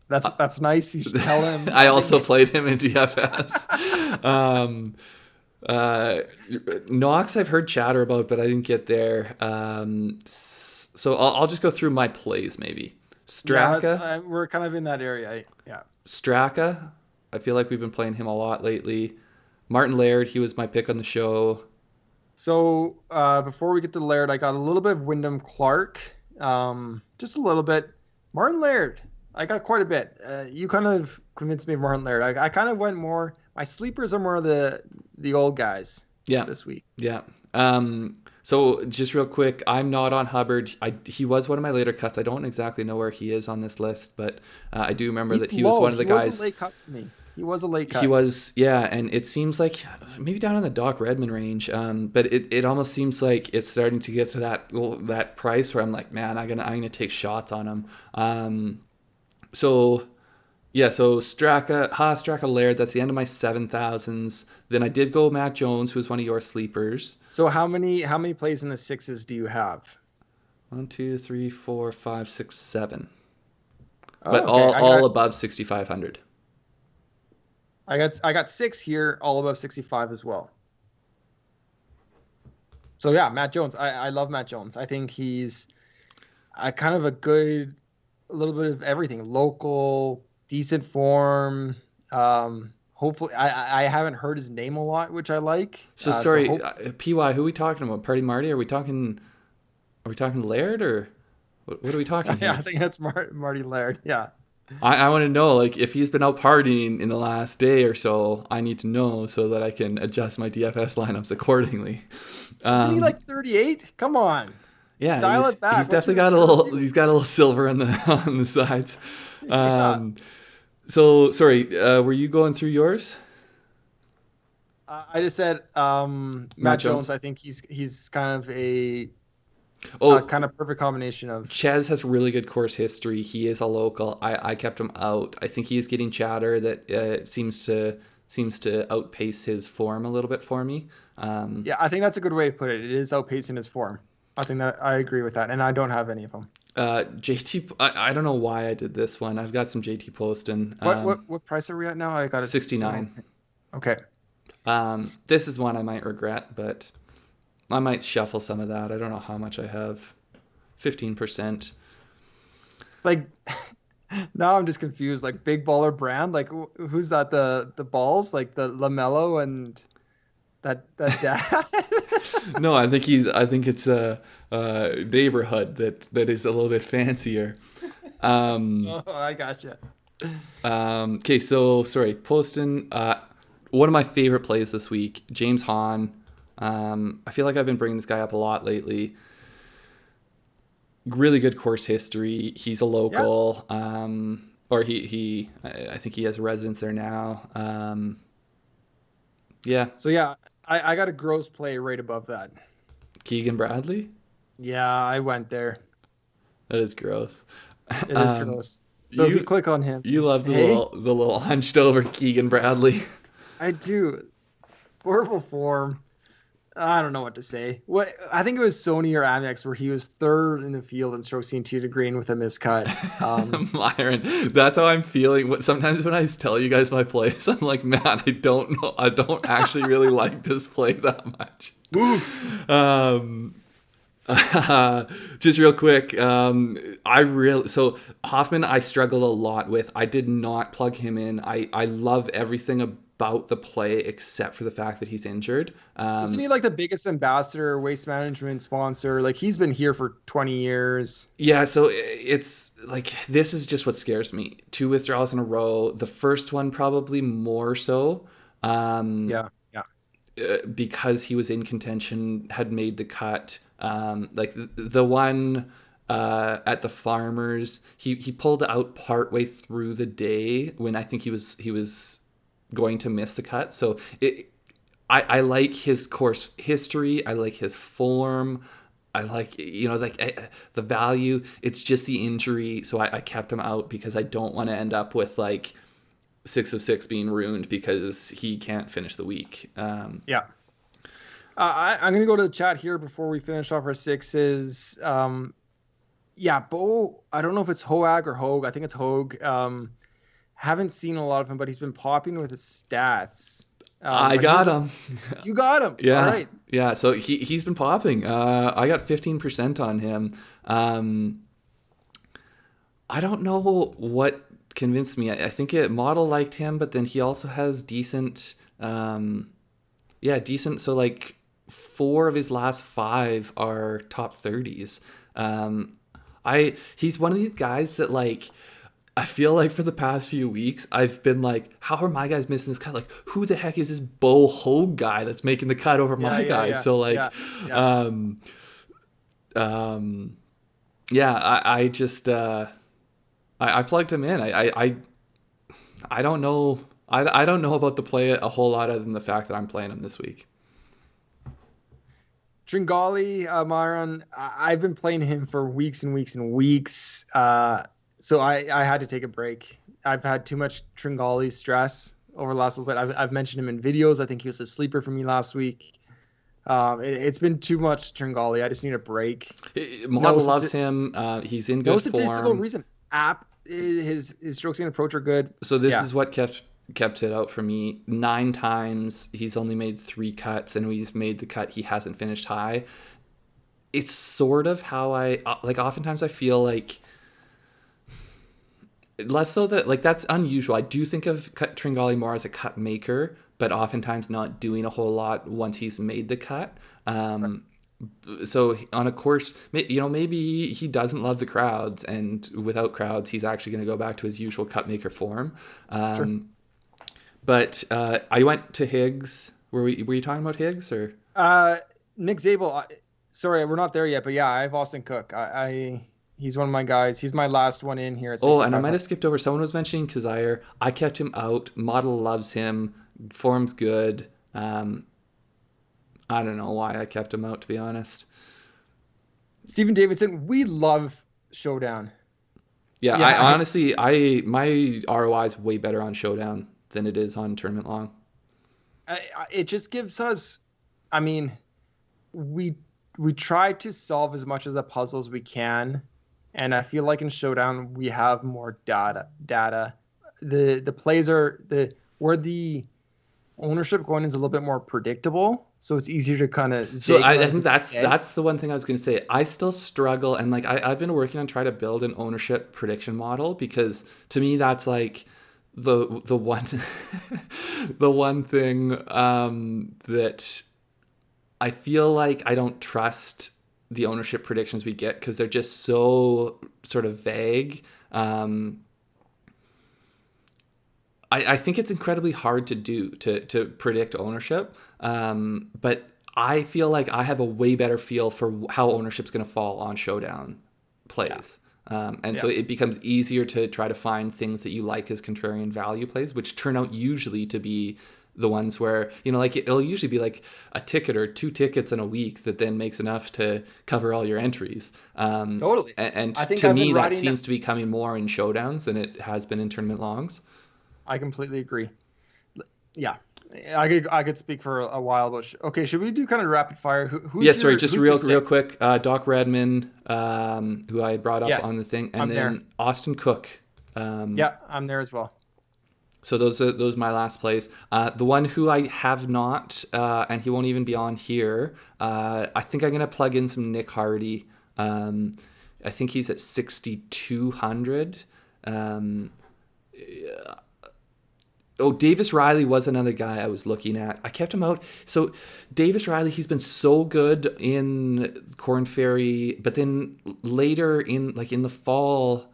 That's nice. You should tell him. I also played him in DFS. Knox, I've heard chatter about, but I didn't get there. So I'll just go through my plays maybe. Straka. Yeah, we're kind of in that area. Yeah. Straka. I feel like we've been playing him a lot lately. Martin Laird, he was my pick on the show. So before we get to Laird, I got a little bit of Wyndham Clark, just a little bit. Martin Laird, I got quite a bit. You kind of convinced me of Martin Laird. I kind of went more. My sleepers are more of the old guys. Yeah. This week. Yeah. So just real quick, I'm not on Hubbard. He was one of my later cuts. I don't exactly know where he is on this list, but I do remember that he was one of the guys. He was a late cut for me. He was a late cut. He was, yeah, and it seems like maybe down in the Doc Redman range, but it almost seems like it's starting to get to that price where I'm like, man, I'm gonna take shots on him. So Straka, Laird, that's the end of my 7,000s. Then I did go Matt Jones, who's one of your sleepers. So how many plays in the sixes do you have? 1, 2, 3, 4, 5, 6, 7. Oh, But okay. all above 6,500. I got 6 here, all above 65 as well. So yeah, Matt Jones. I love Matt Jones. I think he's kind of a little bit of everything. Local, decent form. Hopefully, I haven't heard his name a lot, which I like. So sorry, PY, who are we talking about? Party Marty? Are we talking Laird or what are we talking here? Yeah, I think that's Marty Laird. Yeah. I want to know, like, if he's been out partying in the last day or so, I need to know so that I can adjust my DFS lineups accordingly. Isn't he like 38? Come on. Yeah, dial it back. He's definitely got a little. He's got a little silver on the sides. Yeah. So sorry, were you going through yours? I just said Matt Jones. I think he's kind of a kind of perfect combination of. Chez has really good course history. He is a local. I kept him out. I think he is getting chatter that seems to outpace his form a little bit for me. Yeah, I think that's a good way to put it. It is outpacing his form. I think that I agree with that, and I don't have any of them. JT, I don't know why I did this one. I've got some JT posting. What price are we at now? I got it 69. Okay. This is one I might regret, but I might shuffle some of that. I don't know how much I have. 15%. Like now I'm just confused. Like Big Baller Brand. Like who's that? The balls? Like the LaMelo and that dad. No, I think it's a neighborhood that is a little bit fancier. Oh, I gotcha. Okay, so sorry, Poston. One of my favorite plays this week, James Hahn. I feel like I've been bringing this guy up a lot lately. Really good course history. He's a local, or I think he has a residence there now. Yeah. So yeah, I got a gross play right above that. Keegan Bradley? Yeah, I went there. That is gross. It is gross. So if you click on him, you love the little hunched over Keegan Bradley. I do. Horrible form. I don't know what to say. I think it was Sony or Amex where he was third in the field in strokes seen tee to green with a miscut. Myron, that's how I'm feeling. Sometimes when I tell you guys my plays, I'm like, man, I don't know. I don't actually really like this play that much. Just real quick, so Hoffman I struggled a lot with. I did not plug him in. I love everything about the play except for the fact that he's injured. Isn't he like the biggest ambassador, waste management sponsor? Like he's been here for 20 years. Yeah, so it's like this is just what scares me. Two withdrawals in a row. The first one probably more so. Um, Yeah, yeah. because he was in contention, had made the cut. Like the one at the Farmers, he pulled out partway through the day when I think he was going to miss the cut. So I like his course history. I like his form. I like the value. It's just the injury, so I kept him out because I don't want to end up with like 6 of 6 being ruined because he can't finish the week. Yeah. I'm going to go to the chat here before we finish off our sixes. Yeah, Bo, I don't know if it's Hoag or Hogue. I think it's Hogue. Haven't seen a lot of him, but he's been popping with his stats. I But got him. you got him. All Yeah, right. yeah. So he's been popping. I got 15% on him. I don't know what convinced me. I think Model liked him, but then he also has decent. Yeah, decent. So like 4 of his last 5 are top 30s. He's one of these guys that like I feel like for the past few weeks I've been like, how are my guys missing this cut? Like, who the heck is this Bo Hogue guy that's making the cut over Yeah, my yeah, guys? yeah, So like, yeah, yeah. um, um, yeah, I just I plugged him in. I don't know. I don't know about the play a whole lot other than the fact that I'm playing him this week. Tringali, Myron, I've been playing him for weeks and weeks and weeks. So I had to take a break. I've had too much Tringali stress over the last little bit. I've mentioned him in videos. I think he was a sleeper for me last week. It's been too much Tringali. I just need a break. No, Model loves him. He's in no good statistical form. reason. App, his strokes and approach are good. So this Yeah, is what kept it out for me. 9 times he's only made 3 cuts, and when he's made the cut, he hasn't finished high. It's sort of how I like. Oftentimes, I feel like less so that like that's unusual. I do think of Tringali more as a cut maker, but oftentimes not doing a whole lot once he's made the cut. right. So on a course, maybe he doesn't love the crowds, and without crowds, he's actually going to go back to his usual cut maker form. Sure. But I went to Higgs. Were you talking about Higgs or? Uh, Nick Zabel. Sorry, we're not there yet, but yeah, I have Austin Cook. He's one of my guys. He's my last one in here at Oh, and I might 6,500. have skipped over. Someone was mentioning Kazire. I kept him out. Model loves him. Form's good. I don't know why I kept him out, to be honest. Stephen Davidson, we love Showdown. Yeah, I Yeah, honestly, my ROI is way better on Showdown than it is on Tournament Long. it just gives us. I mean, we we try to solve as much of the puzzle as we can, and I feel like in Showdown we have more data. The plays are the where the ownership going is a little bit more predictable, so it's easier to kind of So zig I rather think than zag. that's the one thing I was going to say. I still struggle, and like I've been working on trying to build an ownership prediction model because to me that's like the one the one thing that I feel like I don't trust the ownership predictions we get because they're just so sort of vague. Um, I think it's incredibly hard to do to predict ownership, but I feel like I have a way better feel for how ownership's going to fall on showdown Yeah, plays. And yeah. so it becomes easier to try to find things that you like as contrarian value plays, which turn out usually to be the ones where, like it'll usually be like a ticket or 2 tickets in a week that then makes enough to cover all your entries. Totally. And I think to I've been me, that writing. seems to be coming more in showdowns than it has been in tournament longs. I completely agree. Yeah, I could speak for a while, but okay, should we do kind of rapid fire? Yeah, sorry, just Who's your real six? quick. Doc Redman, who I brought up on Yes, the thing, and I'm there. then Austin Cook. Yeah, I'm there as well. So those are my last plays. The one who I have not, and he won't even be on here. I think I'm gonna plug in some Nick Hardy. Um, I think he's at 6,200. Um, oh, Davis Riley was another guy I was looking at. I kept him out. So Davis Riley, he's been so good in Corn Ferry, but then later in the fall.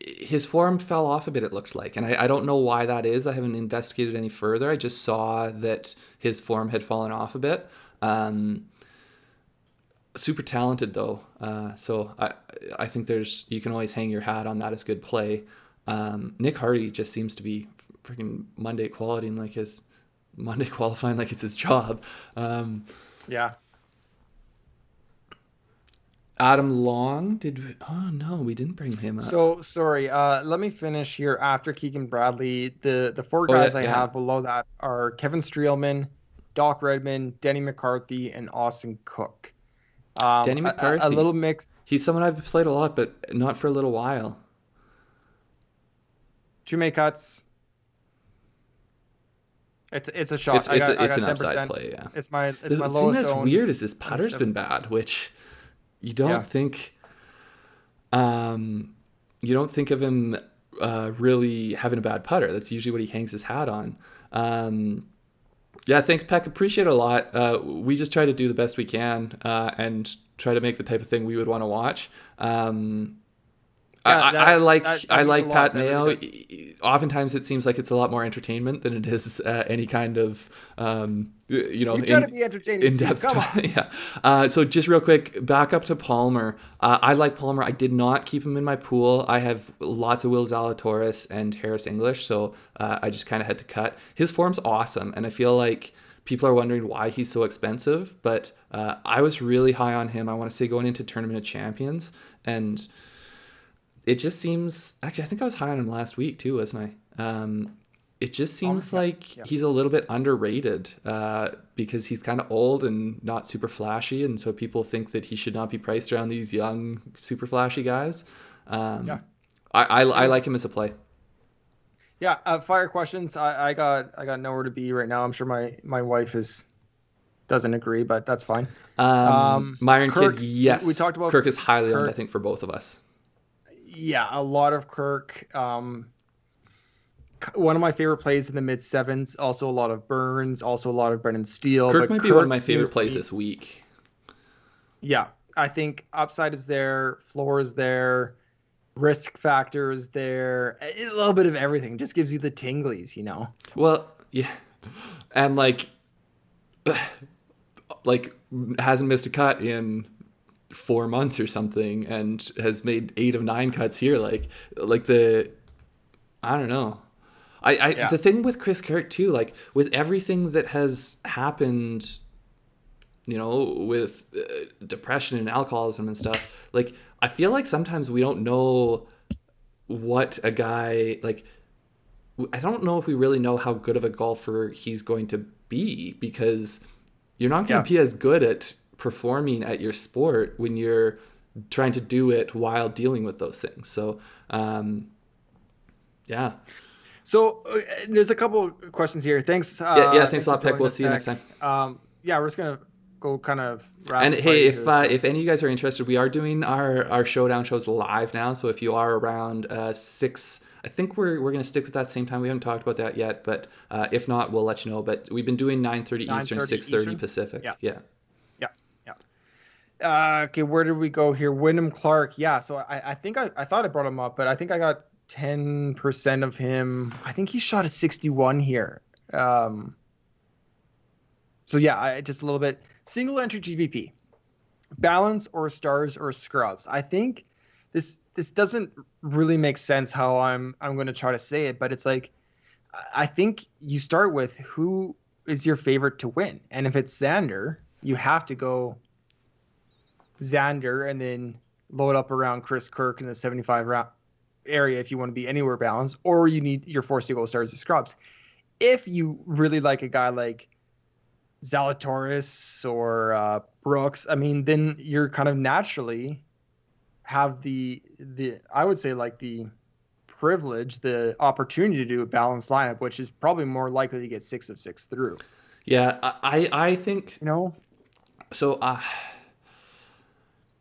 His form fell off a bit, it looks like. And I don't know why that is. I haven't investigated any further. I just saw that his form had fallen off a bit. Super talented, though. So I think you can always hang your hat on that as good play. Nick Hardy just seems to be freaking Monday qualifying like it's his job. Yeah. Adam Long, oh no, we didn't bring him up. So sorry. Let me finish here after Keegan Bradley. The four Oh yeah, guys I yeah. have below that are Kevin Streelman, Doc Redman, Denny McCarthy, and Austin Cook. Denny A McCarthy. little mix. He's someone I've played a lot, but not for a little while. Two make cuts. It's a shot. I It's got an upside 10%. play, yeah. It's my The thing lowest that's owned weird is his putter's been 107. bad, which you Yeah. don't think um you don't think of him really having a bad putter. That's usually what he hangs his hat on. Yeah, thanks, Peck. Appreciate it a lot. We just try to do the best we can and try to make the type of thing we would want to watch. Um, Yeah, I that means a like lot. Pat That really Mayo. does. Oftentimes, it seems like it's a lot more entertainment than it is any kind of You try to be entertaining in too. depth. Come on. Yeah. So just real quick, back up to Palmer. I like Palmer. I did not keep him in my pool. I have lots of Will Zalatoris and Harris English, so I just kind of had to cut. His form's awesome, and I feel like people are wondering why he's so expensive. But I was really high on him. I want to say going into Tournament of Champions, and it just seems actually I think I was high on him last week too, wasn't I? It just Palmer. seems Yeah. like Yeah. he's a little bit underrated because he's kind of old and not super flashy, and so people think that he should not be priced around these young, super flashy guys. Yeah. Um, I True. like him as a play. Yeah. Fire questions. I got nowhere to be right now. I'm sure my wife is doesn't agree, but that's fine. Myron Kidd, Kirk. We yes, talked about Kirk is highly owned, I Kirk. think, for both of us. Yeah, a lot of Kirk. One of my favorite plays in the mid sevens. Also a lot of Burns. Also a lot of Brennan Steele. Kirk But might be one of Kirk my favorite seems to plays be. this week. Yeah, I think upside is there, floor is there, risk factor is there. A little bit of everything just gives you the tinglies, you know. Well, yeah, and like hasn't missed a cut in 4 months or something and has made 8 of 9 cuts here like the I don't know. I Yeah, the thing with Chris Kirk too, like with everything that has happened, with depression and alcoholism and stuff, like I feel like sometimes we don't know what a guy like I don't know if we really know how good of a golfer he's going to be because you're not going yeah. to be as good at performing at your sport when you're trying to do it while dealing with those things. So, yeah. So there's a couple of questions here. Thanks, Yeah. Thanks thanks a for lot, Peck. joining We'll us, see you next Peck. time. Yeah, we're just gonna go kind of And rapid fire hey, into this. So if any of you guys are interested, we are doing our showdown shows live now. So if you are around 6, I think we're gonna stick with that same time. We haven't talked about that yet, but if not, we'll let you know. But we've been doing 9:30 Eastern, 9:30 6:30 Eastern. Pacific. Yeah, Yeah. yeah, yeah. Okay, where did we go here? Wyndham Clark. Yeah, so I think I thought I brought him up, but I think I got 10% of him. I think he shot a 61 here. Um, so yeah, just a little bit. Single entry GBP, balance or stars or scrubs. I think this doesn't really make sense how I'm going to try to say it, but it's like I think you start with who is your favorite to win, and if it's Xander, you have to go Xander and then load up around Chris Kirk in the 75 round area if you want to be anywhere balanced, or you're forced to go stars or scrubs. If you really like a guy like Zalatoris or Brooks, I mean, then you're kind of naturally have the I would say like the privilege, the opportunity to do a balanced lineup, which is probably more likely to get 6 of 6 through. Yeah, I think You know? so.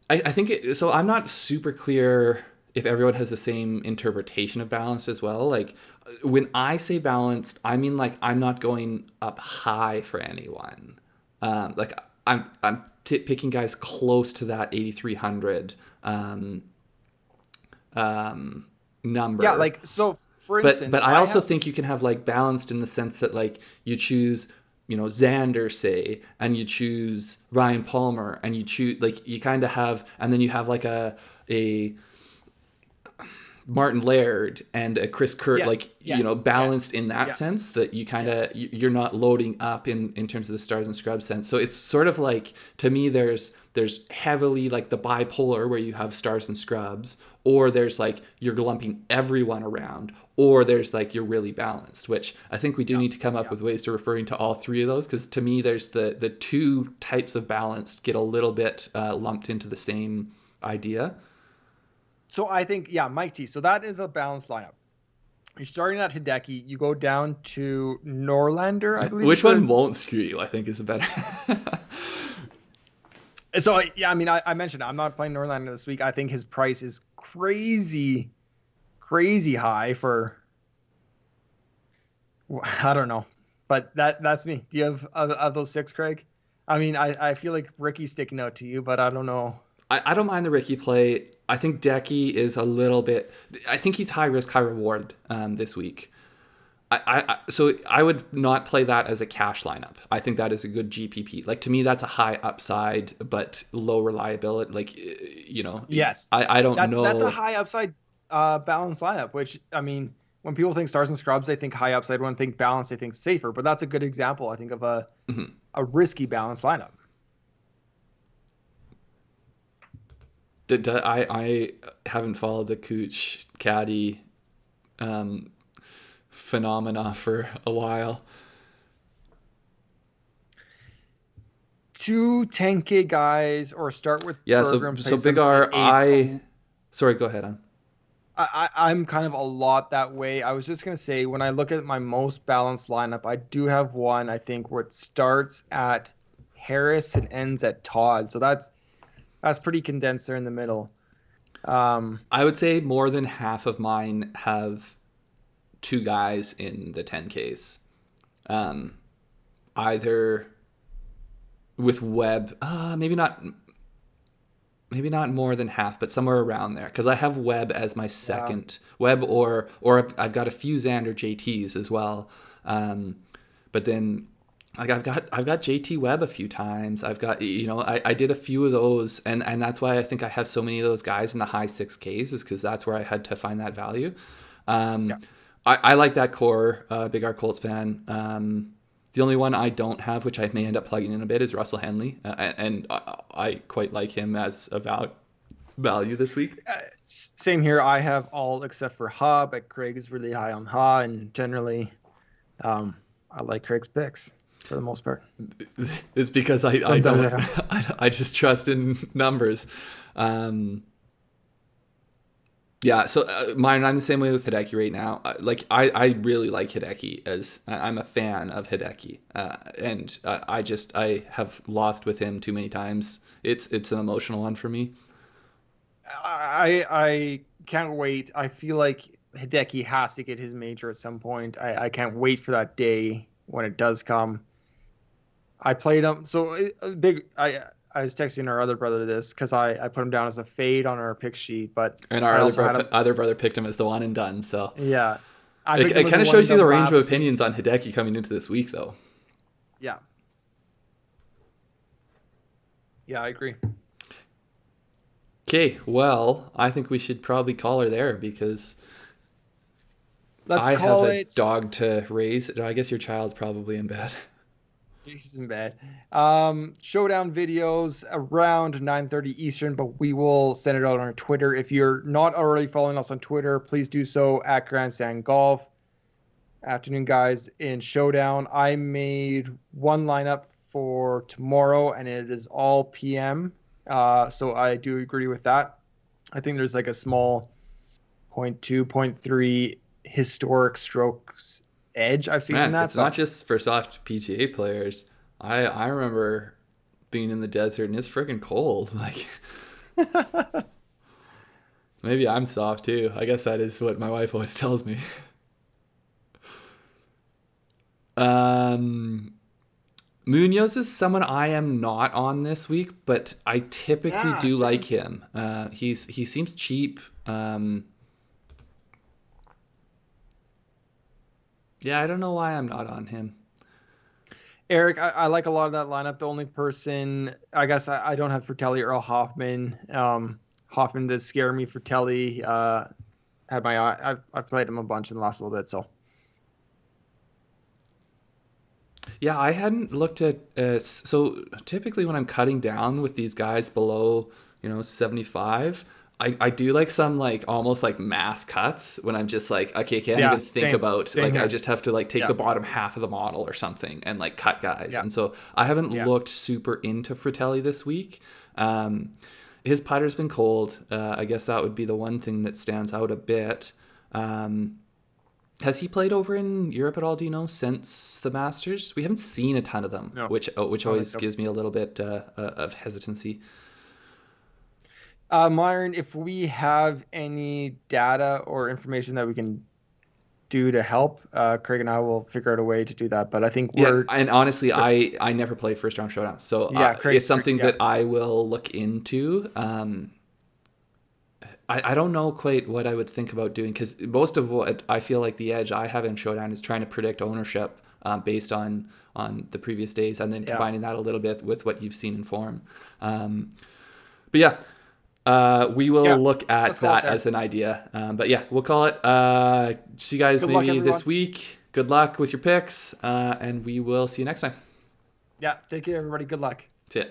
I think so. I'm not super clear if everyone has the same interpretation of balanced as well. Like when I say balanced, I mean like I'm not going up high for anyone. Like I'm picking guys close to that 8,300 um, Yeah, number. like so for But instance, I I also have think you can have like balanced in the sense that like you choose, Xander, say, and you choose Ryan Palmer, and you choose like you kind of have, and then you have like a Martin Laird and a Chris Kurt, like yes, yes, yes, balanced in that yes, sense that you kind yes. of you're not loading up in terms of the stars and scrubs sense. So it's sort of like, to me, there's heavily like the bipolar where you have stars and scrubs, or there's like you're lumping everyone around, or there's like you're really balanced, which I think we do Yeah, need to come up yeah. with ways to referring to all three of those, because to me there's the two types of balanced get a little bit lumped into the same idea. So I think, yeah, Mike T. So that is a balanced lineup. You're starting at Hideki. You go down to Norlander, I believe is Which the. one won't screw you, I think, is a better. So yeah, I mean, I mentioned I'm not playing Norlander this week. I think his price is crazy, crazy high for. I don't know, but that's me. Do you have of those 6, Craig? I mean, I feel like Ricky's sticking out to you, but I don't know. I don't mind the Ricky play. I think Decky is a little bit. I think he's high risk, high reward this week. So I would not play that as a cash lineup. I think that is a good GPP. Like to me, that's a high upside but low reliability. Like Yes, I don't that's a know. high upside balance lineup. Which I mean, when people think stars and scrubs, they think high upside. When they think balance, they think safer. But that's a good example, I think, of Mhm. a risky balance lineup. I haven't followed the Cooch Caddy um, phenomena for a while. Two 10K guys, or start with Yeah, Berger so and play so Big somebody at R, eights. sorry, go ahead on. I'm kind of a lot that way. I was just gonna say, when I look at my most balanced lineup, I do have one, I think, where it starts at Harris and ends at Todd. So that's pretty condensed there in the middle. Um, I would say more than half of mine have two guys in the 10Ks. Um, Either with Webb, maybe not more than half, but somewhere around there. Because I have Webb as my yeah. second Webb, or I've got a few Xander JTs as well. But then like I've got JT Webb a few times. I've got I did a few of those, and that's why I think I have so many of those guys in the high 6Ks, is because that's where I had to find that value. Yeah. Um, I like that core. Big R Colts fan. The only one I don't have, which I may end up plugging in a bit, is Russell Henley, and I quite like him as a value this week. Same here. I have all except for Ha, but Craig is really high on Ha, and generally, um, I like Craig's picks for the most part. It's because I Sometimes I don't don't. I just trust in numbers. Um, yeah, so mine, I'm the same way with Hideki right now. I really like Hideki, as I'm a fan of Hideki, and I have lost with him too many times. It's an emotional one for me. I can't wait. I feel like Hideki has to get his major at some point. I can't wait for that day when it does come. I played him so big. I was texting our other brother this because I put him down as a fade on our pick sheet, but And I our also had him. other brother picked him as the one and done. So Yeah, I it, picked him it as a kind of one and shows you the done range of last week. opinions on Hideki coming into this week, though. Yeah, yeah, I agree. Okay, well, I think we should probably call her there, because Let's I have call a it. dog to raise. I guess your child's probably in bed. He's in bed. Showdown videos around 9:30 Eastern, but we will send it out on our Twitter. If you're not already following us on Twitter, please do so at Grandstand Golf. Afternoon, guys, in Showdown. I made one lineup for tomorrow, and it is all PM. So I do agree with that. I think there's like a small 0.2, 0.3 historic strokes edge I've seen in Man, that. it's not But just for soft PGA players. I remember being in the desert and it's freaking cold. Like maybe I'm soft too. I guess that is what my wife always tells me. Um, Munoz is someone I am not on this week, but I typically yeah, do like same. him. He seems cheap. Yeah, I don't know why I'm not on him. Eric, I like a lot of that lineup. The only person I guess I don't have for Telly Earl Hoffman. Hoffman does scare me for Telly. Had my eye. I've played him a bunch in the last little bit. So Yeah, I hadn't looked at. So typically, when I'm cutting down with these guys below, 75, I do like some like almost like mass cuts when I'm just like, okay, I can't even yeah, think same, about same like I here. just have to like take Yeah, the bottom half of the model or something and like cut guys. yeah, And so I haven't yeah. looked super into Fratelli this week. Um, his putter's been cold. I guess that would be the one thing that stands out a bit. Um, has he played over in Europe at all? Do you know since the Masters? We haven't seen a ton of them, No, which I don't think always so. gives me a little bit of hesitancy. Myron, if we have any data or information that we can do to help, Craig and I will figure out a way to do that. But I think Yeah, we're, and honestly, I never play first round showdowns, so yeah, it's Craig, something yeah, that I will look into. I don't know quite what I would think about doing because most of what I feel like the edge I have in showdown is trying to predict ownership based on the previous days, and then yeah. combining that a little bit with what you've seen in form. Um, but yeah, we Yeah, will look let's at call it that there. as an idea. But yeah, we'll call it. See you guys Good luck, maybe this everyone. week. Good luck with your picks, and we will see you next time. Yeah, take care, everybody. Good luck. See ya.